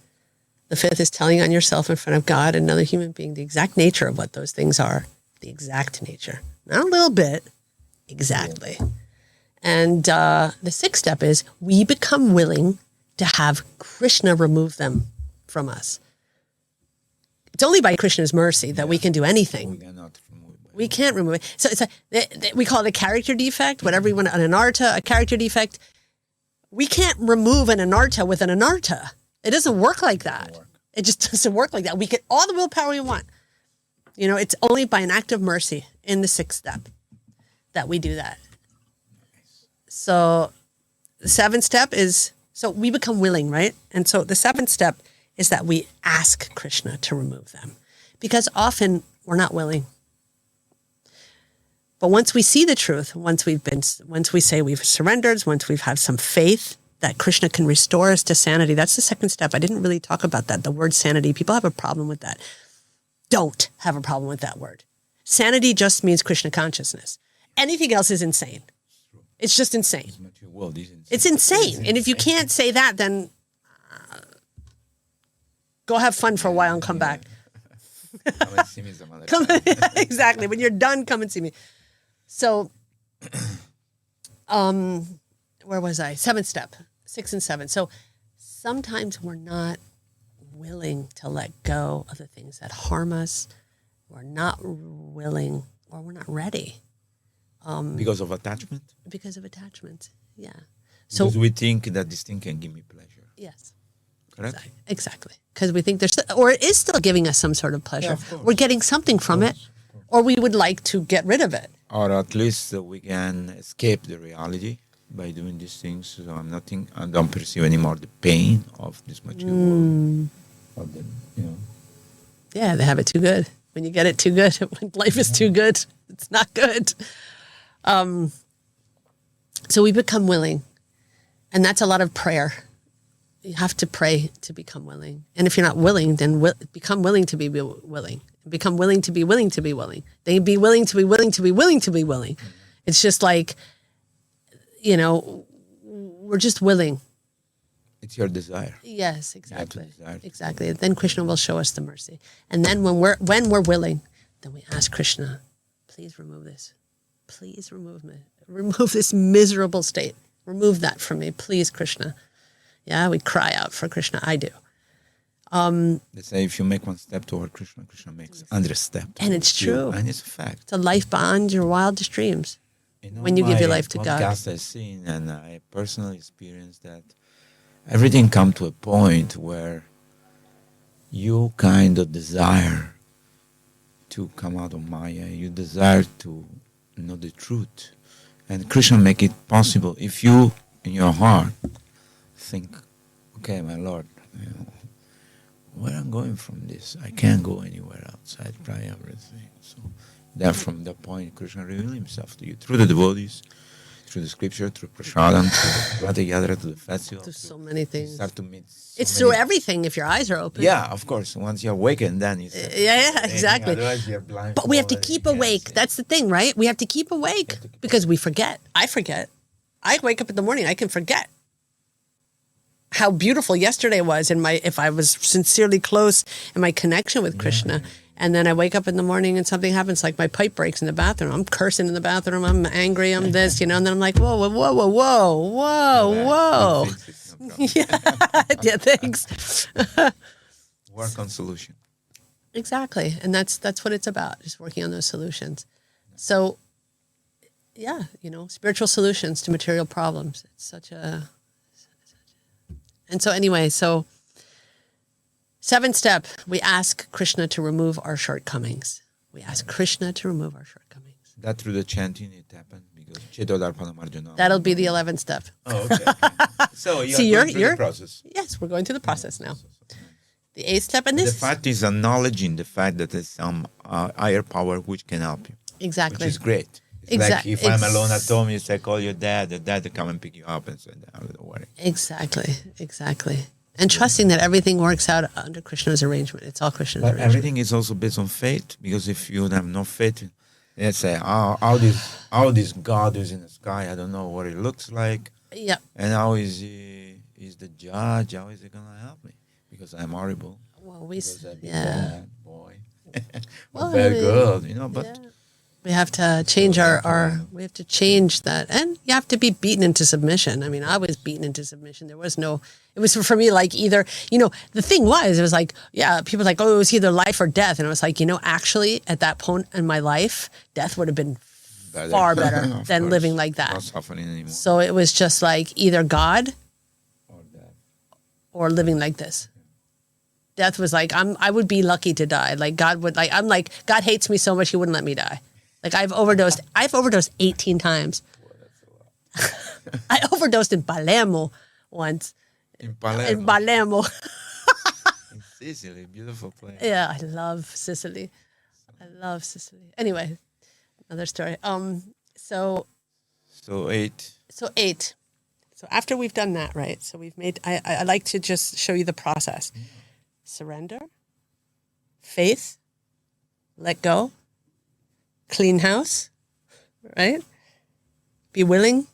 The 5th is telling on yourself in front of God and another human being the exact nature of what those things are. The exact nature. Not a little bit. Exactly. And the 6th step is we become willing to have Krishna remove them from us. It's only by Krishna's mercy that we can do anything. we cannot remove it by We can't remove it. So it's we call it a character defect. Whatever you want, an anarta, a character defect. We can't remove an anarta with an anarta. It doesn't work like that. It just doesn't work like that. We get all the willpower we want. It's only by an act of mercy in the 6th step that we do that. So the 7th step is, so we become willing, right? And so the 7th step is that we ask Krishna to remove them, because often we're not willing. But once we see the truth, once we say we've surrendered, once we've had some faith that Krishna can restore us to sanity, that's the 2nd step. I didn't really talk about that. The word sanity, people have a problem with that. Don't have a problem with that word. Sanity just means Krishna consciousness. Anything else is insane. It's just insane. It's insane. And if you can't say that, then go have fun for a while and come back. Come and see me some other time. Exactly. When you're done, come and see me. So, where was I? 7th step, 6 and 7. So sometimes we're not willing to let go of the things that harm us. We're not willing, or we're not ready. Because of attachment? Because of attachment, yeah. So because we think that this thing can give me pleasure. Yes. Correct? Exactly. Because we think or it is still giving us some sort of pleasure. Yeah, of we're getting something from it, or we would like to get rid of it. Or at least we can escape the reality by doing these things. So I don't perceive anymore the pain of this material world. Of the, Yeah, they have it too good. When you get it too good, when life is too good, it's not good. So we become willing. And that's a lot of prayer. You have to pray to become willing. And if you're not willing, then become willing to be willing. Become willing to be willing to be willing. Then be willing to be willing to be willing to be willing. It's just like, we're just willing. It's your desire. Yes, exactly. Exactly. Then Krishna will show us the mercy. And then when we're willing, then we ask Krishna, please remove this. Please remove me. Remove this miserable state. Remove that from me. Please, Krishna. Yeah, we cry out for Krishna. I do. They say if you make one step toward Krishna, Krishna makes 100 steps. And it's true. And it's a fact. It's a life beyond your wildest dreams. When you give your life to God. Podcast I've seen, and I personally experienced that everything comes to a point where you kind of desire to come out of Maya. You desire to know the truth. And Krishna make it possible if you, in your heart, think, okay, my Lord, where I'm going from this? I can't go anywhere else. I try everything. So that from that point, Krishna revealed himself to you through the devotees, through the scripture, through prasadam, through Ratha Yadra, to the festival. There's so many things. You start to meet it's through everything if your eyes are open. Yeah, of course. Once you awaken, then you yeah, exactly. Otherwise you're blind. But we have to keep awake. That's the thing, right? We have to keep awake because we forget. I forget. I wake up in the morning, I can forget how beautiful yesterday was if I was sincerely close in my connection with Krishna. And then I wake up in the morning and something happens, like my pipe breaks in the bathroom. I'm cursing in the bathroom. I'm angry. I'm this, and then I'm like, whoa. Yeah, thanks. Work on solution. Exactly. And that's what it's about, just working on those solutions. So, yeah, spiritual solutions to material problems. It's such a... And so anyway, 7th step, we ask Krishna to remove our shortcomings. We ask Krishna to remove our shortcomings. That through the chanting it happened because Chetodarpanam Arjuna. That'll be the 11th step. Oh, okay. So you're going through the process. Yes, we're going through the process now. The 8th step, and this... The fact is acknowledging the fact that there's some higher power which can help you. Exactly. Which is great. It's like if I'm alone at home, you say, call your dad will come and pick you up and say, don't worry. Exactly. And trusting that everything works out under Krishna's arrangement. It's all Krishna's arrangement. Everything is also based on faith, because if you have no faith, let's say, how this God is in the sky, I don't know what it looks like. Yeah. And how is he the judge? How is he going to help me? Because I'm horrible. Well, bad boy. Bad girl, but We have to change we have to change that. And you have to be beaten into submission. I mean, I was beaten into submission. It was for me like either, the thing was, it was like, people were like, oh, it was either life or death. And it was like, actually at that point in my life, death would have been far better than living like that. Not suffering anymore. So it was just like either God Or death. or living like this. Death was like, I would be lucky to die. Like God would God hates me so much he wouldn't let me die. Like I've overdosed 18 times. I overdosed in Palermo once. In Palermo. In Palermo. In Sicily, beautiful place. Yeah, I love Sicily. Anyway, another story. So 8. So after we've done that, right? So we've made, I like to just show you the process. Surrender, faith, let go, clean house, right? Be willing,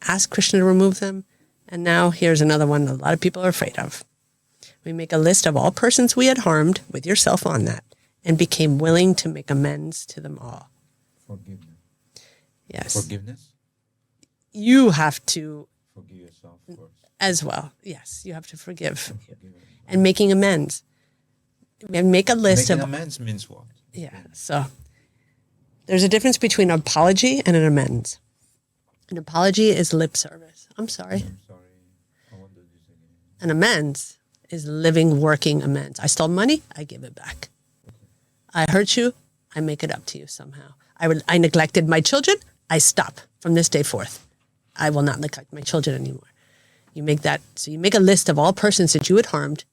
ask Krishna to remove them. And now here's another one a lot of people are afraid of. We make a list of all persons we had harmed with yourself on that and became willing to make amends to them all. Forgiveness. Yes. Forgiveness? You have to Forgive yourself first. as well. Yes, you have to forgive. And making amends. And make a list Making of amends means what? Yeah. So there's a difference between an apology and an amends. An apology is lip service. I'm sorry. I'm sorry. I won't do this again. An amends is living, working amends. I stole money, I give it back. I hurt you, I make it up to you somehow. I neglected my children, I stop from this day forth. I will not neglect my children anymore. You make a list of all persons that you had harmed.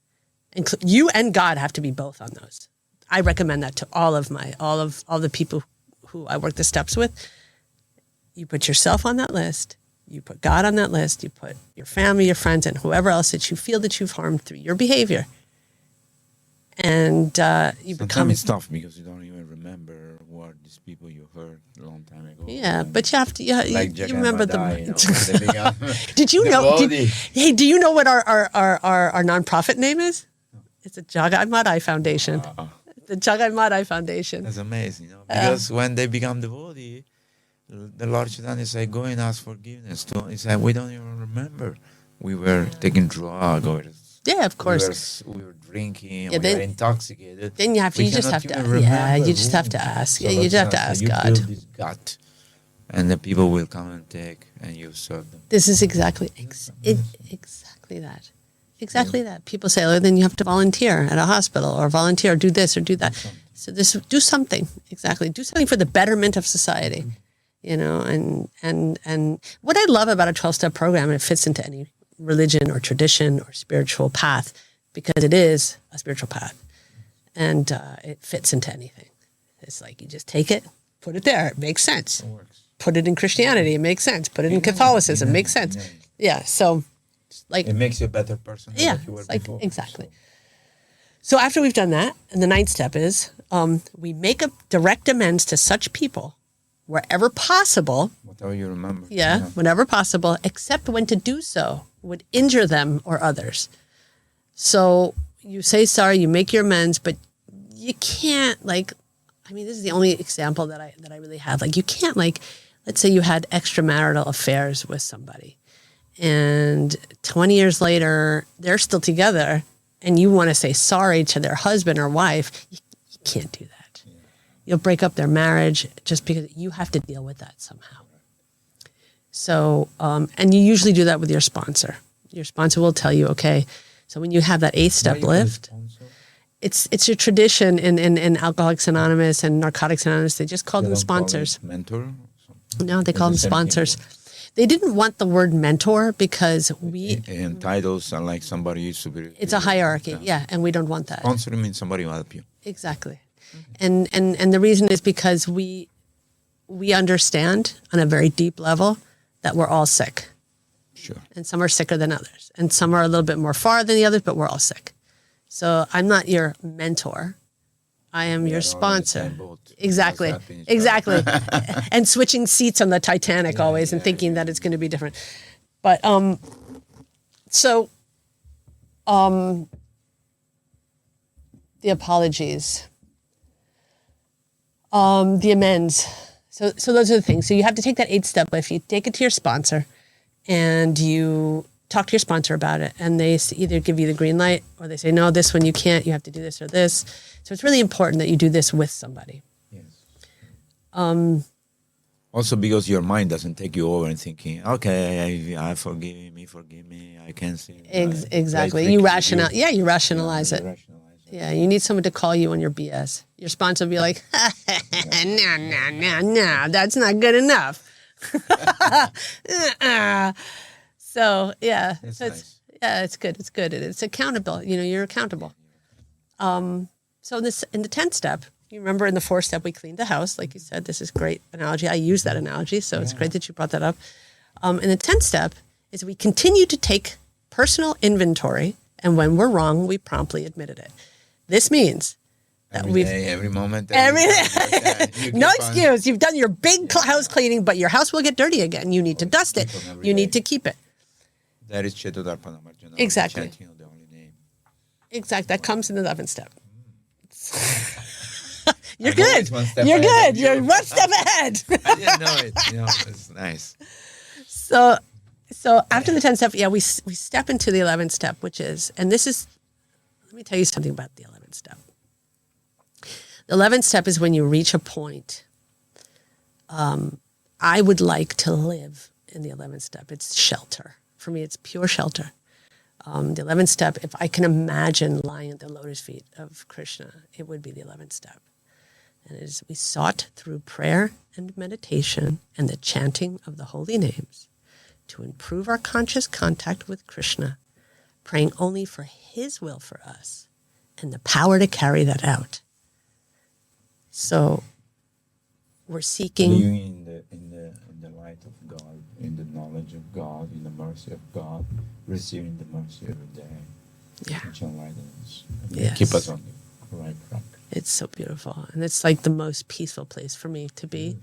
You and God have to be both on those. I recommend that to all the people who I work the steps with. You put yourself on that list. You put God on that list. You put your family, your friends, and whoever else that you feel that you've harmed through your behavior. And you become. Sometimes it's tough because you don't even remember what these people you heard a long time ago. Yeah, but you have to. Like You remember Jiva Daya, the. Did you know? Do you know what our nonprofit name is? It's the Jagai Madai Foundation. The Jagai Madai Foundation. That's amazing, because when they become devotee, the Lord Chaitanya said, go and ask forgiveness. He said, we don't even remember. We were taking drug or yeah, of course. We were drinking, Yeah, we were intoxicated. Then you have to, you just have to ask. Yeah, you just have to ask God. You build this gut, and the people will come and take, and you serve them. This is exactly that. Exactly that. People say, oh, then you have to volunteer at a hospital or volunteer, or do this or do that. So do something. Exactly. Do something for the betterment of society. And what I love about a 12-step program, it fits into any religion or tradition or spiritual path because it is a spiritual path. And it fits into anything. It's like you just take it, put it there. It makes sense. It works. Put it in Christianity. It makes sense. Put it in Catholicism. It makes sense. Yeah. So like it makes you a better person than what you were before. Exactly. So after we've done that, and the 9th step is we make a direct amends to such people wherever possible. Whatever you remember. Yeah, whenever possible, except when to do so would injure them or others. So you say sorry, you make your amends, but you can't this is the only example that I really have. Like you can't let's say you had extramarital affairs with somebody and 20 years later they're still together and you want to say sorry to their husband or wife, you can't do that. Yeah. You'll break up their marriage just because you have to deal with that somehow. So, and you usually do that with your sponsor. Your sponsor will tell you, okay, so when you have that 8th step lift, it's a tradition in Alcoholics Anonymous and Narcotics Anonymous. They just call them sponsors. Mentor? No, they call them sponsors. They didn't want the word mentor because and titles are like somebody used to be. It's a hierarchy, yeah, and we don't want that. Sponsor means somebody will help you. Exactly. And the reason is because we understand on a very deep level that we're all sick. Sure. And some are sicker than others. And some are a little bit more far than the others, but we're all sick. So I'm not your mentor. I am your sponsor. Exactly. Exactly. And switching seats on the Titanic always and thinking that it's going to be different. But the apologies. The amends. So those are the things. So you have to take that 8th step. If you take it to your sponsor and you talk to your sponsor about it, and they either give you the green light or they say, no, this one you can't, you have to do this or this. So it's really important that you do this with somebody. Yes. Also because your mind doesn't take you over and thinking, okay, I forgive me, I can see. Exactly. You rationalize. Yeah, you rationalize it. Yeah, you need someone to call you on your BS. Your sponsor will be like, no, that's not good enough. So, yeah. Nice. Yeah, it's good. It's good. It's accountable. You're accountable. So in the 10th step, you remember in the 4th step, we cleaned the house. Like you said, this is great analogy. I use that analogy, so it's great that you brought that up. In the 10th step is we continue to take personal inventory, and when we're wrong, we promptly admitted it. This means that every moment. No excuse. You've done your big house cleaning, but your house will get dirty again. You need to dust it. You need to keep it. That is Chetodarpana Marjana. Exactly. Chanting of the holy name. Exactly. That comes in the 11th step. You're I'm good. always one step You're ahead good. of You're you. one step ahead. I didn't know it. It's nice. So after the 10th step, we step into the 11th step, which is, and this is, let me tell you something about the 11th step. The 11th step is when you reach a point. I would like to live in the 11th step. It's shelter. For me, it's pure shelter. The 11th step, if I can imagine lying at the lotus feet of Krishna, it would be the 11th step. And it is, we sought through prayer and meditation and the chanting of the holy names to improve our conscious contact with Krishna, praying only for his will for us and the power to carry that out. So we're seeking Living in the light of God, in the knowledge of God, in the mercy of God, receiving the mercy every day. Yeah. Which enlighten us. Yes. Keep us on the right track. It's so beautiful. And it's like the most peaceful place for me to be.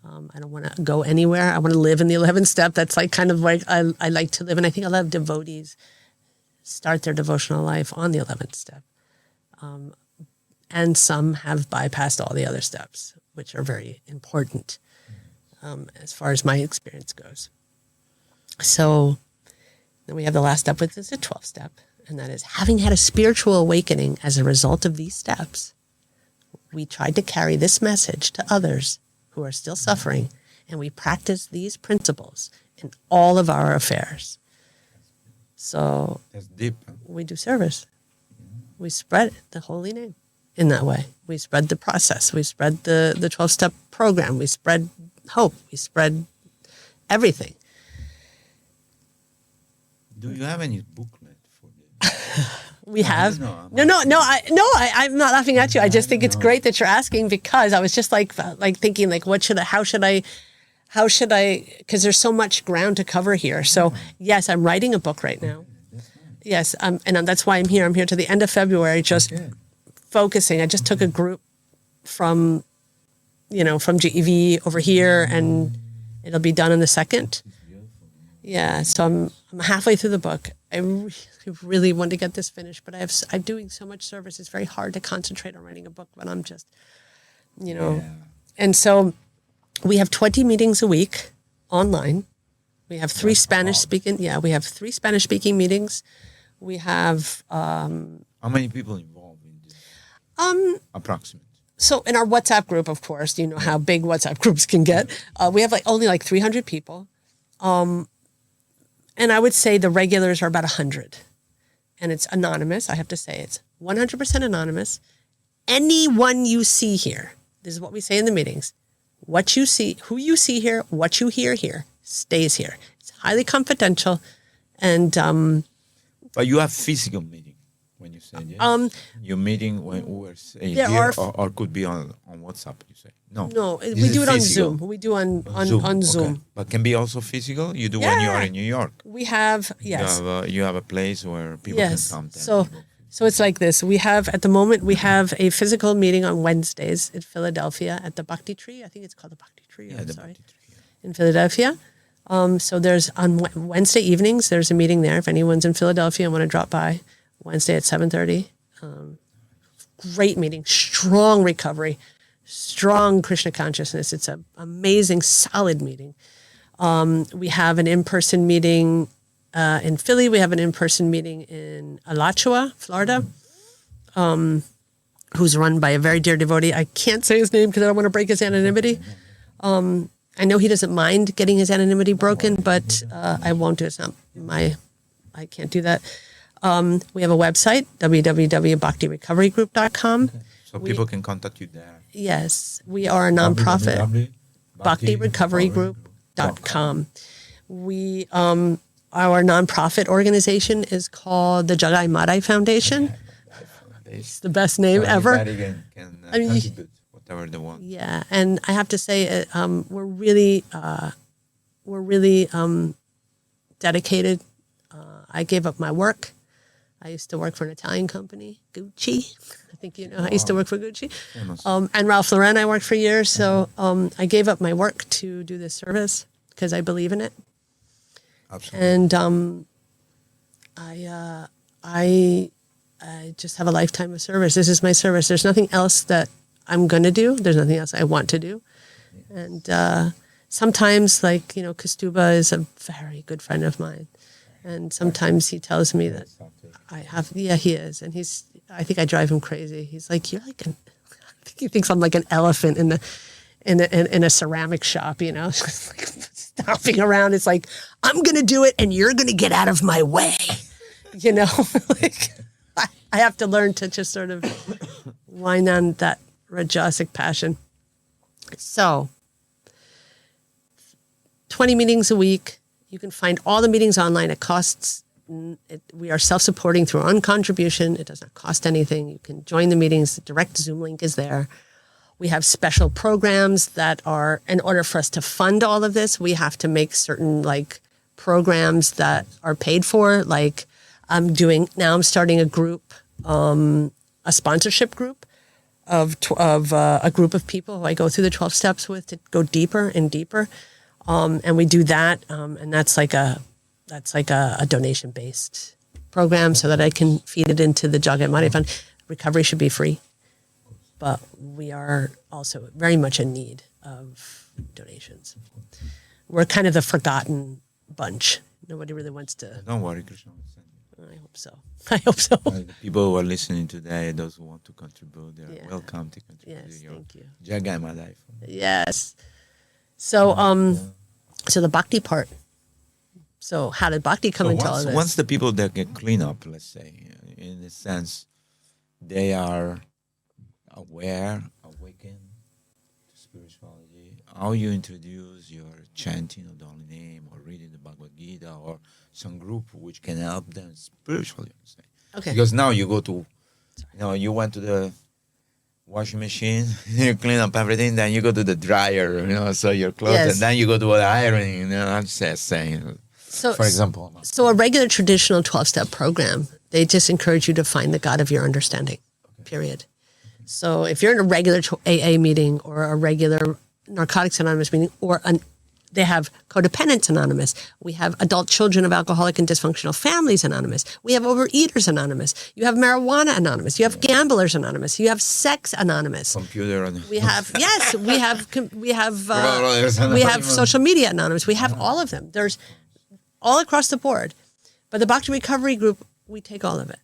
I don't want to go anywhere. I want to live in the 11th step. That's like kind of like I like to live. And I think a lot of devotees start their devotional life on the 11th step. And some have bypassed all the other steps, which are very important as far as my experience goes. So then we have the last step, which is the 12th step. And that is, having had a spiritual awakening as a result of these steps, we tried to carry this message to others who are still suffering, and we practice these principles in all of our affairs. So That's deep. Huh? we do service. We spread the holy name in that way. We spread the process. We spread the 12-step program. We spread hope. We spread everything. Do you have any booklet for this? We have. No, I'm not laughing at you. I just think it's great that you're asking, because I was just like thinking like, how should I, because there's so much ground to cover here. So yes, I'm writing a book right now. Yes. And that's why I'm here. I'm here to the end of February, just focusing. I just took a group from GEV over here, and it'll be done on the 2nd. Yeah. So I'm halfway through the book. I really want to get this finished, but I'm doing so much service. It's very hard to concentrate on writing a book when I'm just, And so we have 20 meetings a week online. We have 3 Spanish speaking. Yeah, we have 3 Spanish speaking meetings. We have. How many people involved in this? Approximate. So in our WhatsApp group, of course, you know how big WhatsApp groups can get. We have only 300 people. And I would say the regulars are about 100. And it's anonymous. I have to say it's 100% anonymous. Anyone you see here, this is what we say in the meetings, what you see, who you see here, what you hear here, stays here. It's highly confidential. And But you have physical meeting when you said yes. Your meeting when we're saying here, or could be on WhatsApp. You say no. We do it on Zoom. We do on Zoom. Okay. But can be also physical. You do when you are in New York. We have You have a place where people can come. So it's like this. We have at the moment a physical meeting on Wednesdays in Philadelphia at the Bhakti Tree. I think it's called the Bhakti Tree. Bhakti Tree, in Philadelphia. So there's on Wednesday evenings. There's a meeting there. If anyone's in Philadelphia and want to drop by, Wednesday at 7:30. Great meeting. Strong recovery. strong Krishna consciousness. It's an amazing, solid meeting. We have an in-person meeting in Philly. We have an in-person meeting in Alachua, Florida, who's run by a very dear devotee. I can't say his name because I don't want to break his anonymity. I know he doesn't mind getting his anonymity broken, but I won't do it. It's not I can't do that. We have a website, www.bhaktirecoverygroup.com. So people can contact you there. Yes, we are a nonprofit. bhaktirecoverygroup.com. We our nonprofit organization is called the Jagai Madai Foundation. It's the best name ever. Anybody can contribute whatever they want. Yeah, and I have to say, we're really dedicated. I gave up my work. I used to work for an Italian company, Gucci. I think you know. I used to work for Gucci, and Ralph Lauren. I worked for years. So I gave up my work to do this service because I believe in it. Absolutely. And I just have a lifetime of service. This is my service. There's nothing else that I'm going to do. There's nothing else I want to do. And sometimes, like, you know, Kastuba is a very good friend of mine. And sometimes he tells me that he is. And I think I drive him crazy. He's like, you're like I think he thinks I'm like an elephant in a ceramic shop, you know, just like stomping around. It's like, I'm going to do it and you're going to get out of my way. You know, like I have to learn to just sort of wind down that rajasic passion. So 20 meetings a week. You can find all the meetings online. It costs, we are self-supporting through our own contribution. It does not cost anything. You can join the meetings. The direct Zoom link is there. We have special programs that are, in order for us to fund all of this, we have to make certain like programs that are paid for. Like I'm starting a group, a sponsorship group of a group of people who I go through the 12 steps with to go deeper and deeper. And we do that, and that's like a donation-based program so that I can feed it into the Jagat Madai Fund. Recovery should be free, but we are also very much in need of donations. We're kind of the forgotten bunch. Nobody really wants to. Don't worry, Krishna. I hope so. I hope so. The people who are listening today, those who want to contribute, they're welcome to contribute. Yes, thank you. Jagai Madai. Yes. So, so the bhakti part. So how did bhakti come into all of this? Once the people that get clean up, let's say, in a sense, they are aware, awakened to spirituality. How you introduce your chanting of the Holy Name or reading the Bhagavad Gita or some group which can help them spiritually. Okay. Because now you go to, you went to the washing machine, you clean up everything, then you go to the dryer, so your clothes, and then you go to the ironing, I'm just saying. So, for example. So a regular traditional 12-step program, they just encourage you to find the God of your understanding, period. So if you're in a regular AA meeting or a regular Narcotics Anonymous meeting they have Codependents Anonymous. We have Adult Children of Alcoholic and Dysfunctional Families Anonymous. We have Overeaters Anonymous. You have Marijuana Anonymous. You have Gamblers Anonymous. You have Sex Anonymous. Computer Anonymous. We have we have Social Media Anonymous. We have all of them. There's all across the board. But the Bhakti Recovery Group, we take all of it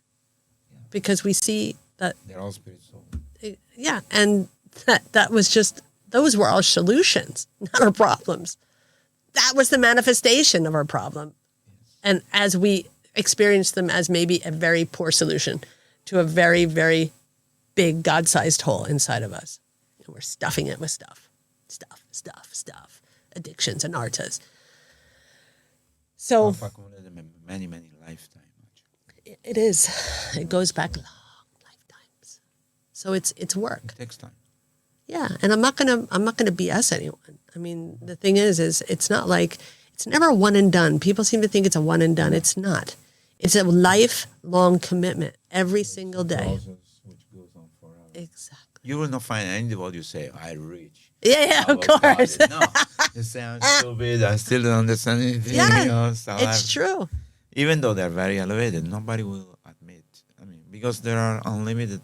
because we see that they're all spiritual. Yeah, and that was just those were our solutions, not our problems. That was the manifestation of our problem. And as we experienced them as maybe a very poor solution to a very, very big God-sized hole inside of us. And we're stuffing it with stuff. Addictions and artas. So many lifetimes. It is. It goes back long lifetimes. So it's work. It takes time. Yeah, and I'm not gonna BS anyone. I mean, the thing is it's not like it's never a one and done. People seem to think it's a one and done. It's not. It's a lifelong commitment every single day. Which goes on forever. Exactly. You will not find anybody who say I reach. Yeah, of course. No, you say I'm stupid. I still don't understand anything. Yeah, it's true. Even though they're very elevated, nobody will admit. I mean, because there are unlimited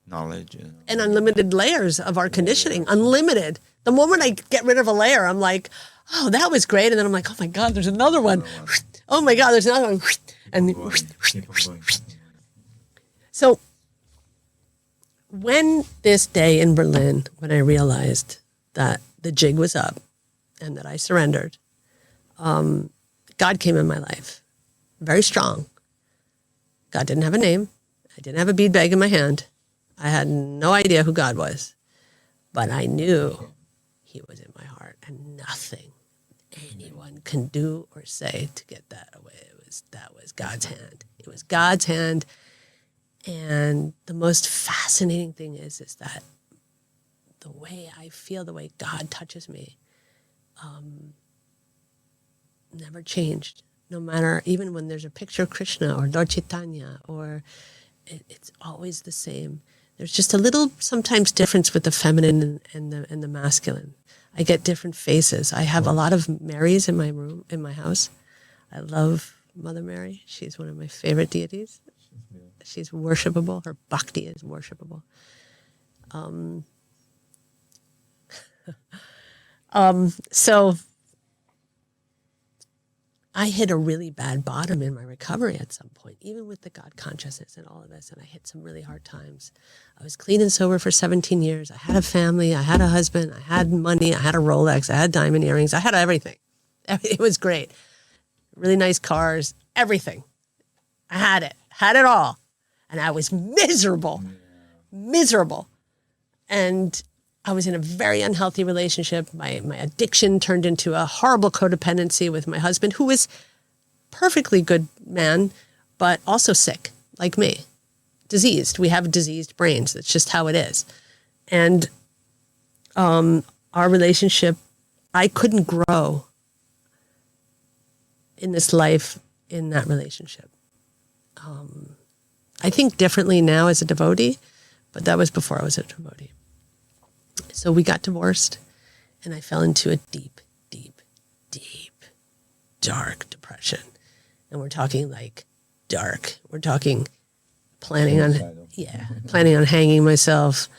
knowledge. And unlimited layers of our conditioning, unlimited. The moment I get rid of a layer, I'm like, oh, that was great. And then I'm like, oh my God, there's another one. Oh my God, there's another one. And so when this day in Berlin, when I realized that the jig was up and that I surrendered, God came in my life very strong. God didn't have a name. I didn't have a bead bag in my hand. I had no idea who God was, but I knew he was in my heart, and nothing anyone can do or say to get that away. That was God's hand. It was God's hand. And the most fascinating thing is that the way I feel, the way God touches me, never changed. No matter, even when there's a picture of Krishna or Lord Chaitanya, or it's always the same. There's just a little sometimes difference with the feminine and the masculine. I get different faces. I have a lot of Marys in my room, in my house. I love Mother Mary. She's one of my favorite deities. She's worshipable. Her bhakti is worshipable. So I hit a really bad bottom in my recovery at some point, even with the God consciousness and all of this, and I hit some really hard times. I was clean and sober for 17 years. I had a family. I had a husband. I had money. I had a Rolex. I had diamond earrings. I had everything. It was great. Really nice cars, everything. I had it all. And I was miserable. And I was in a very unhealthy relationship. My addiction turned into a horrible codependency with my husband, who was perfectly good man, but also sick, like me, diseased. We have diseased brains. That's just how it is. And our relationship, I couldn't grow in this life in that relationship. I think differently now as a devotee, but that was before I was a devotee. So we got divorced, and I fell into a deep, dark depression. And we're talking like dark. We're talking planning on hanging myself,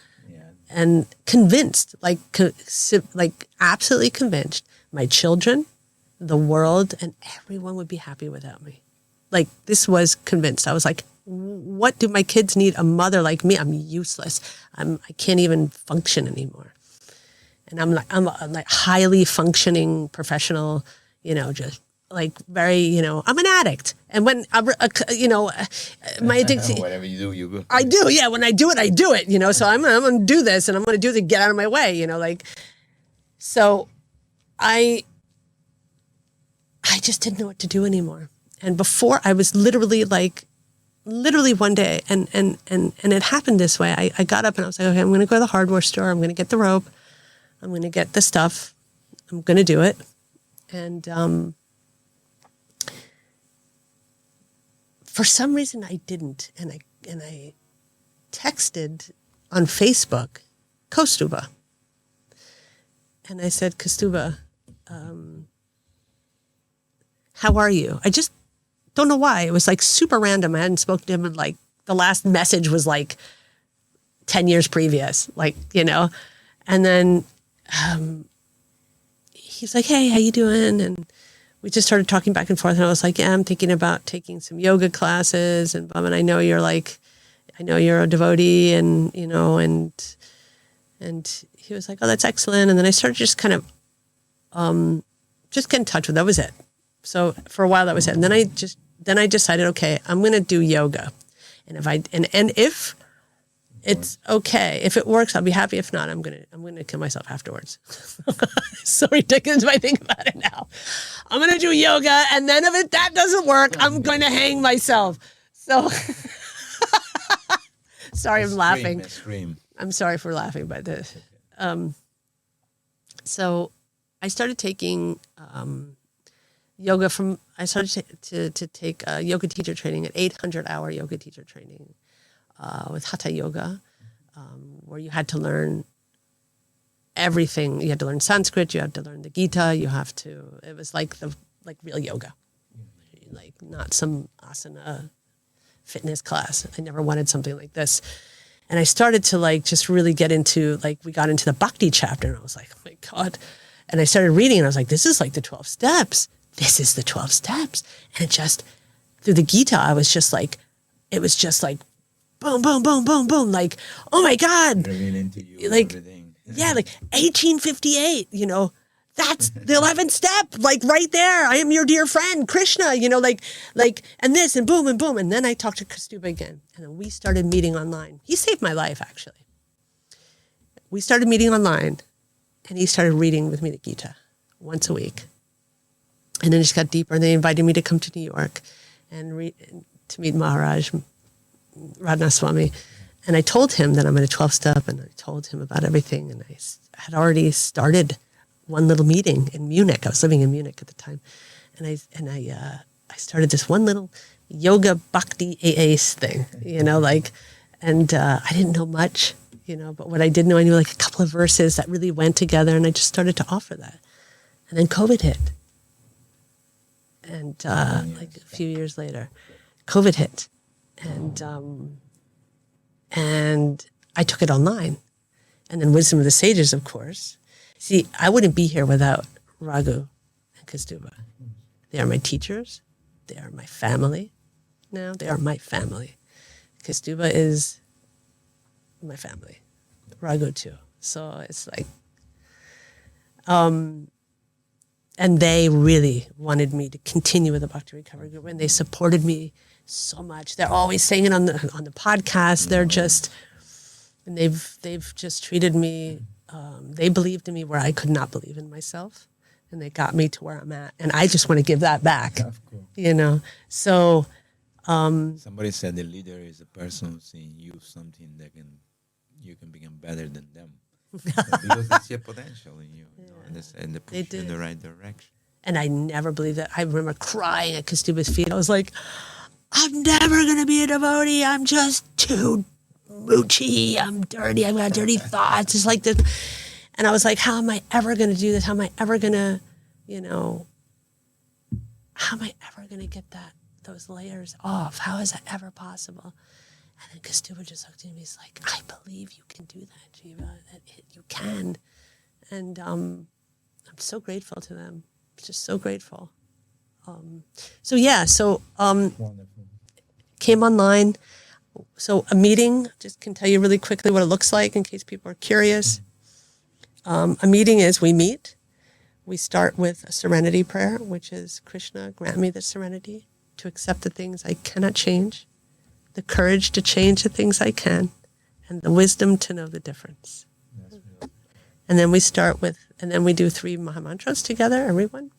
and convinced, like absolutely convinced, my children, the world, and everyone would be happy without me. Like, this was convinced. I was like, what do my kids need? A mother like me? I'm useless. I can't even function anymore. And I'm like highly functioning professional, just like very, I'm an addict. And when, my addiction. Whatever you do, you go. I do, yeah. When I do it, so I'm going to do this, and I'm going to do it to get out of my way, So I just didn't know what to do anymore. And before, I was literally one day, and it happened this way. I got up and I was like, okay, I'm going to go to the hardware store. I'm going to get the rope. I'm going to get the stuff. I'm going to do it. And for some reason, I didn't. And I texted on Facebook, Kostuba. And I said, Kostuba, how are you? I just don't know why. It was like super random. I hadn't spoken to him in the last message was 10 years previous, and then he's like, hey, how you doing? And we just started talking back and forth. And I was like, yeah, I'm thinking about taking some yoga classes. And I know you're a devotee, and he was like, oh, that's excellent. And then I started just kind of just get in touch with. That was it. So for a while, that was it. And then I decided, okay, I'm going to do yoga. And if it's okay, if it works, I'll be happy. If not, I'm going to kill myself afterwards. So ridiculous if I think about it now. I'm going to do yoga. And then if that doesn't work, I'm going to hang myself. So sorry, I'm laughing. I'm sorry for laughing by this. So I started taking yoga I started to take yoga teacher training, an 800-hour yoga teacher training with Hatha Yoga, where you had to learn everything. You had to learn Sanskrit, you had to learn the Gita, it was like real yoga, like not some asana fitness class. I never wanted something like this. And I started to like just really get into, like, we got into the Bhakti chapter, and I was like, oh my God. And I started reading, and I was like, this is like the 12 steps. This is the 12 steps. And it just, through the Gita, I was just like, it was just like, boom, boom, boom, boom, boom. Like, oh my God. Into you, like, everything. Yeah, like 1858, you know, that's the 11th step, like right there. I am your dear friend, Krishna, you know, like, and this and boom and boom. And then I talked to Kastuba again, and then we started meeting online. He saved my life, actually. We started meeting online, and he started reading with me the Gita once a week. And then it just got deeper, and they invited me to come to New York and to meet Maharaj, Radha Swami. And I told him that I'm at a 12-step, and I told him about everything. And I had already started one little meeting in Munich. I was living in Munich at the time. And I started this one little yoga bhakti AAs thing, you know, like, and I didn't know much, you know, but what I did know, I knew like a couple of verses that really went together, and I just started to offer that. And then COVID hit. And like a few years later, COVID hit. And I took it online. And then Wisdom of the Sages, of course. See, I wouldn't be here without Raghu and Kastuba. They are my teachers. They are my family. Now they are my family. Kastuba is my family. Raghu too. So it's like, and they really wanted me to continue with the Bhakti Recovery Group, and they supported me so much. They're always saying it on the podcast. They're just, and they've just treated me. They believed in me where I could not believe in myself, and they got me to where I'm at. And I just want to give that back. You know, so. Somebody said the leader is a person who's seeing you something that you can become better than them. Because they see a potential in you, you know, and they push you in the right direction. And I never believed that. I remember crying at Kastuba's feet. I was like, I'm never going to be a devotee. I'm just too moochy. I'm dirty. I've got dirty thoughts. It's like this. And I was like, how am I ever going to do this? How am I ever going to, you know, how am I ever going to get those layers off? How is that ever possible? And then Kastuba just looked at me. He's like, I believe you can do that, Jiva. You can. And I'm so grateful to them. Just so grateful. Came online. So a meeting, just can tell you really quickly what it looks like in case people are curious. A meeting is we meet. We start with a serenity prayer, which is, Krishna, grant me the serenity to accept the things I cannot change, the courage to change the things I can, and the wisdom to know the difference. And then we we do 3 Mahamantras together, everyone.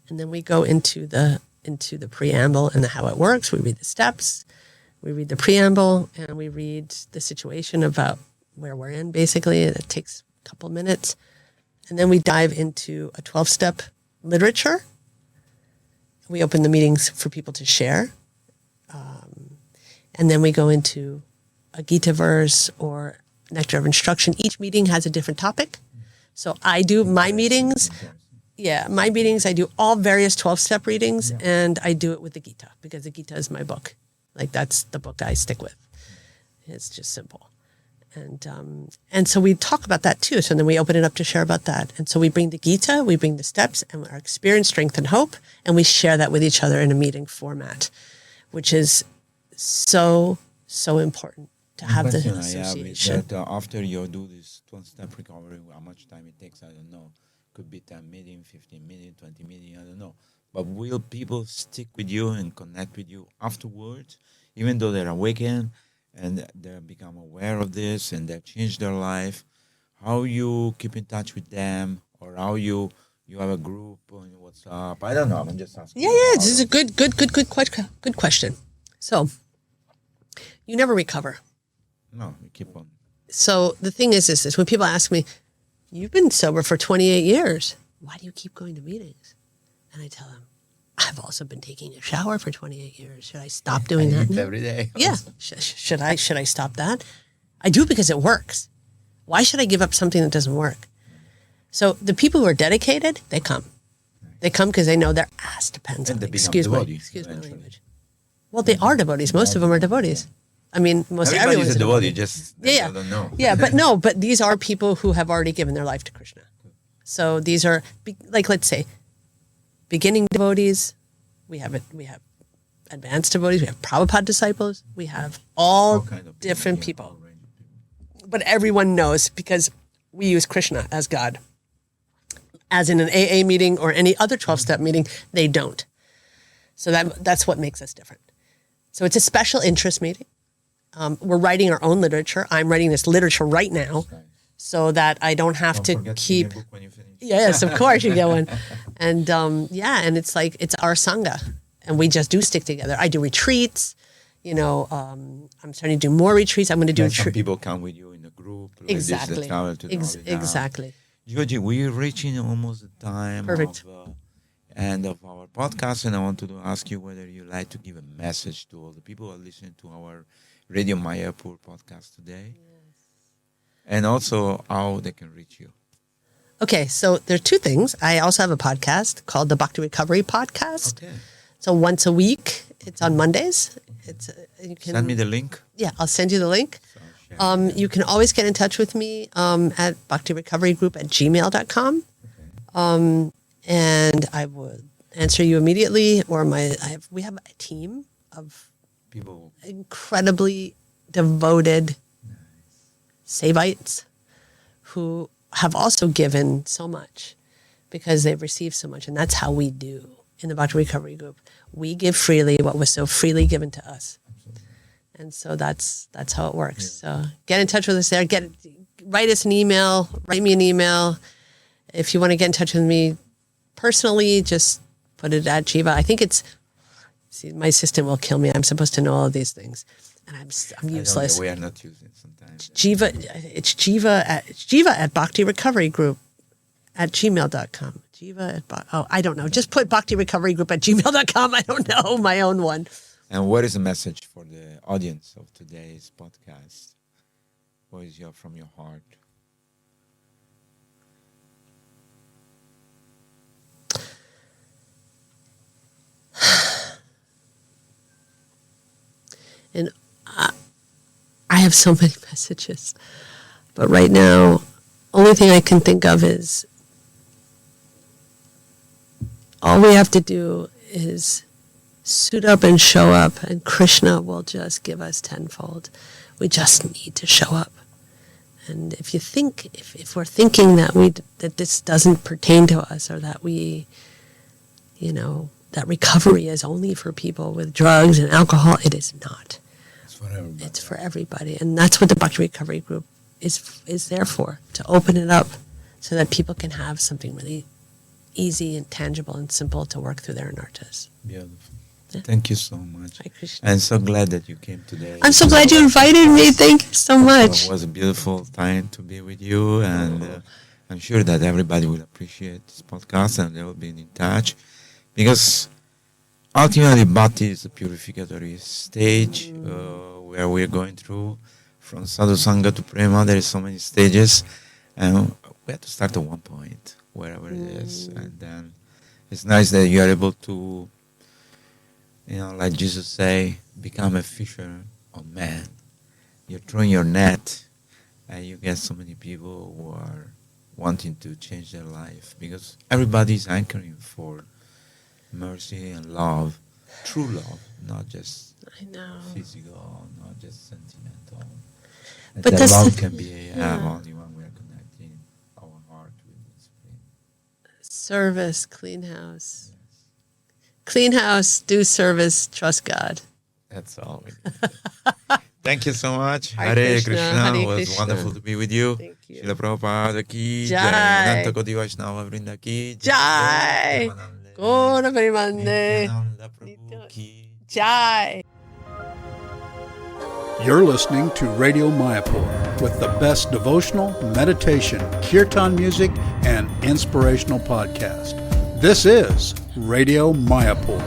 And then we go into the preamble and how it works. We read the steps, we read the preamble, and we read the situation about where we're in, basically. It takes a couple minutes. And then we dive into a 12-step literature. We open the meetings for people to share. And then we go into a Gita verse or nectar of instruction. Each meeting has a different topic. So I do my meetings. Yeah, my meetings, I do all various 12-step readings, and I do it with the Gita because the Gita is my book. Like, that's the book I stick with. It's just simple. And so we talk about that too. So then we open it up to share about that. And so we bring the Gita, we bring the steps and our experience, strength, and hope, and we share that with each other in a meeting format, which is so, so important to have the association. I have is that after you do this 12-step recovery, how much time it takes, I don't know. Could be 10 minutes, 15 minutes, 20 minutes, I don't know. But will people stick with you and connect with you afterwards, even though they're awakened and they become aware of this and they change their life? How you keep in touch with them, or how you have a group on WhatsApp? I don't know. I'm just asking. Yeah. This is a good question. So you never recover. No, you keep on. So the thing is this: when people ask me, "You've been sober for 28 years. Why do you keep going to meetings?" And I tell them, I've also been taking a shower for 28 years. Should I stop doing that now? Every day. Yeah. Should I stop that? I do because it works. Why should I give up something that doesn't work? So the people who are dedicated, they come. They come because they know their ass depends on it. Excuse my language. Well, they are devotees. Most of them are devotees. I mean, most Everybody's everyone's a devotee, just they yeah, don't know. yeah, but these are people who have already given their life to Krishna. So these are like, let's say, beginning devotees. We have advanced devotees. We have Prabhupada disciples. We have all kind of different people, people. all range of people. But everyone knows because we use Krishna as God. As in an AA meeting or any other 12-step meeting, they don't. So that's what makes us different. So it's a special interest meeting. We're writing our own literature. I'm writing this literature right now so that I don't have to keep... Book when you finish. Yes, of course you get one. And and it's like, it's our Sangha. And we just do stick together. I do retreats. I'm starting to do more retreats. I'm going to do... Some people come with you in a group. Like Exactly. This, travel to Exactly. Georgie, we're reaching almost the time Perfect. of end of our podcast, and I wanted to ask you whether you like to give a message to all the people who are listening to our Radio Mayapur podcast today, and also how they can reach you. Okay, so there are two things. I also have a podcast called the Bhakti Recovery Podcast. Okay. So once a week, it's on Mondays. You can Send me the link. Yeah, I'll send you the link. So share. You can always get in touch with me at bhaktirecoverygroup@gmail.com. And I would answer you immediately. Or we have a team of People. incredibly devoted Savites who have also given so much because they've received so much. And that's how we do in the Bhakti Recovery Group. We give freely what was so freely given to us. And so that's how it works. So get in touch with us there. Write us an email. Write me an email. If you want to get in touch with me personally, just put it at Jiva. I think my assistant will kill me. I'm supposed to know all of these things. And I'm useless. We are not using sometimes. It's Jiva at Bhakti Recovery Group at gmail.com. I don't know. Just put Bhakti Recovery Group at gmail.com. I don't know my own one. And what is the message for the audience of today's podcast? What is from your heart? And I have so many messages. But right now, only thing I can think of is all we have to do is suit up and show up, and Krishna will just give us tenfold. We just need to show up. And if you think, if we're thinking that this doesn't pertain to us, or that that recovery is only for people with drugs and alcohol, it is not. It's for everybody. It's for everybody. And that's what the Bhakti Recovery Group is there for, to open it up so that people can have something really easy and tangible and simple to work through their anartas. Beautiful. Yeah. Thank you so much. Hi, Krishna. I'm so glad that you came today. I'm so glad you invited me. Thank you so much. It was a beautiful time to be with you, and I'm sure that everybody will appreciate this podcast and they will be in touch, because ultimately Bhakti is a purificatory stage where we're going through from Sadhu Sangha to Prema. There is so many stages, and we have to start at one point, wherever it is, and then it's nice that you are able to, like Jesus say, become a fisher of men. You're throwing your net, and you get so many people who are wanting to change their life, because everybody's anchoring for mercy and love, true love, not just physical, not just sentimental. And But that love can be only when we are connecting our heart with the Supreme. Service, clean house. Clean house, do service, trust God. That's all we need. Thank you so much. Hare Hare Krishna, Krishna. Hare It was Krishna. wonderful to be with you. Thank you. Srila Prabhupada ki Jai. jai. Ananta Koti Vaishnava Vrinda ki Jai. Gora Parimande. Nityananda Prabhu ki Jai. You're listening to Radio Mayapur with the best devotional, meditation, kirtan music, and inspirational podcast. This is Radio Mayapur.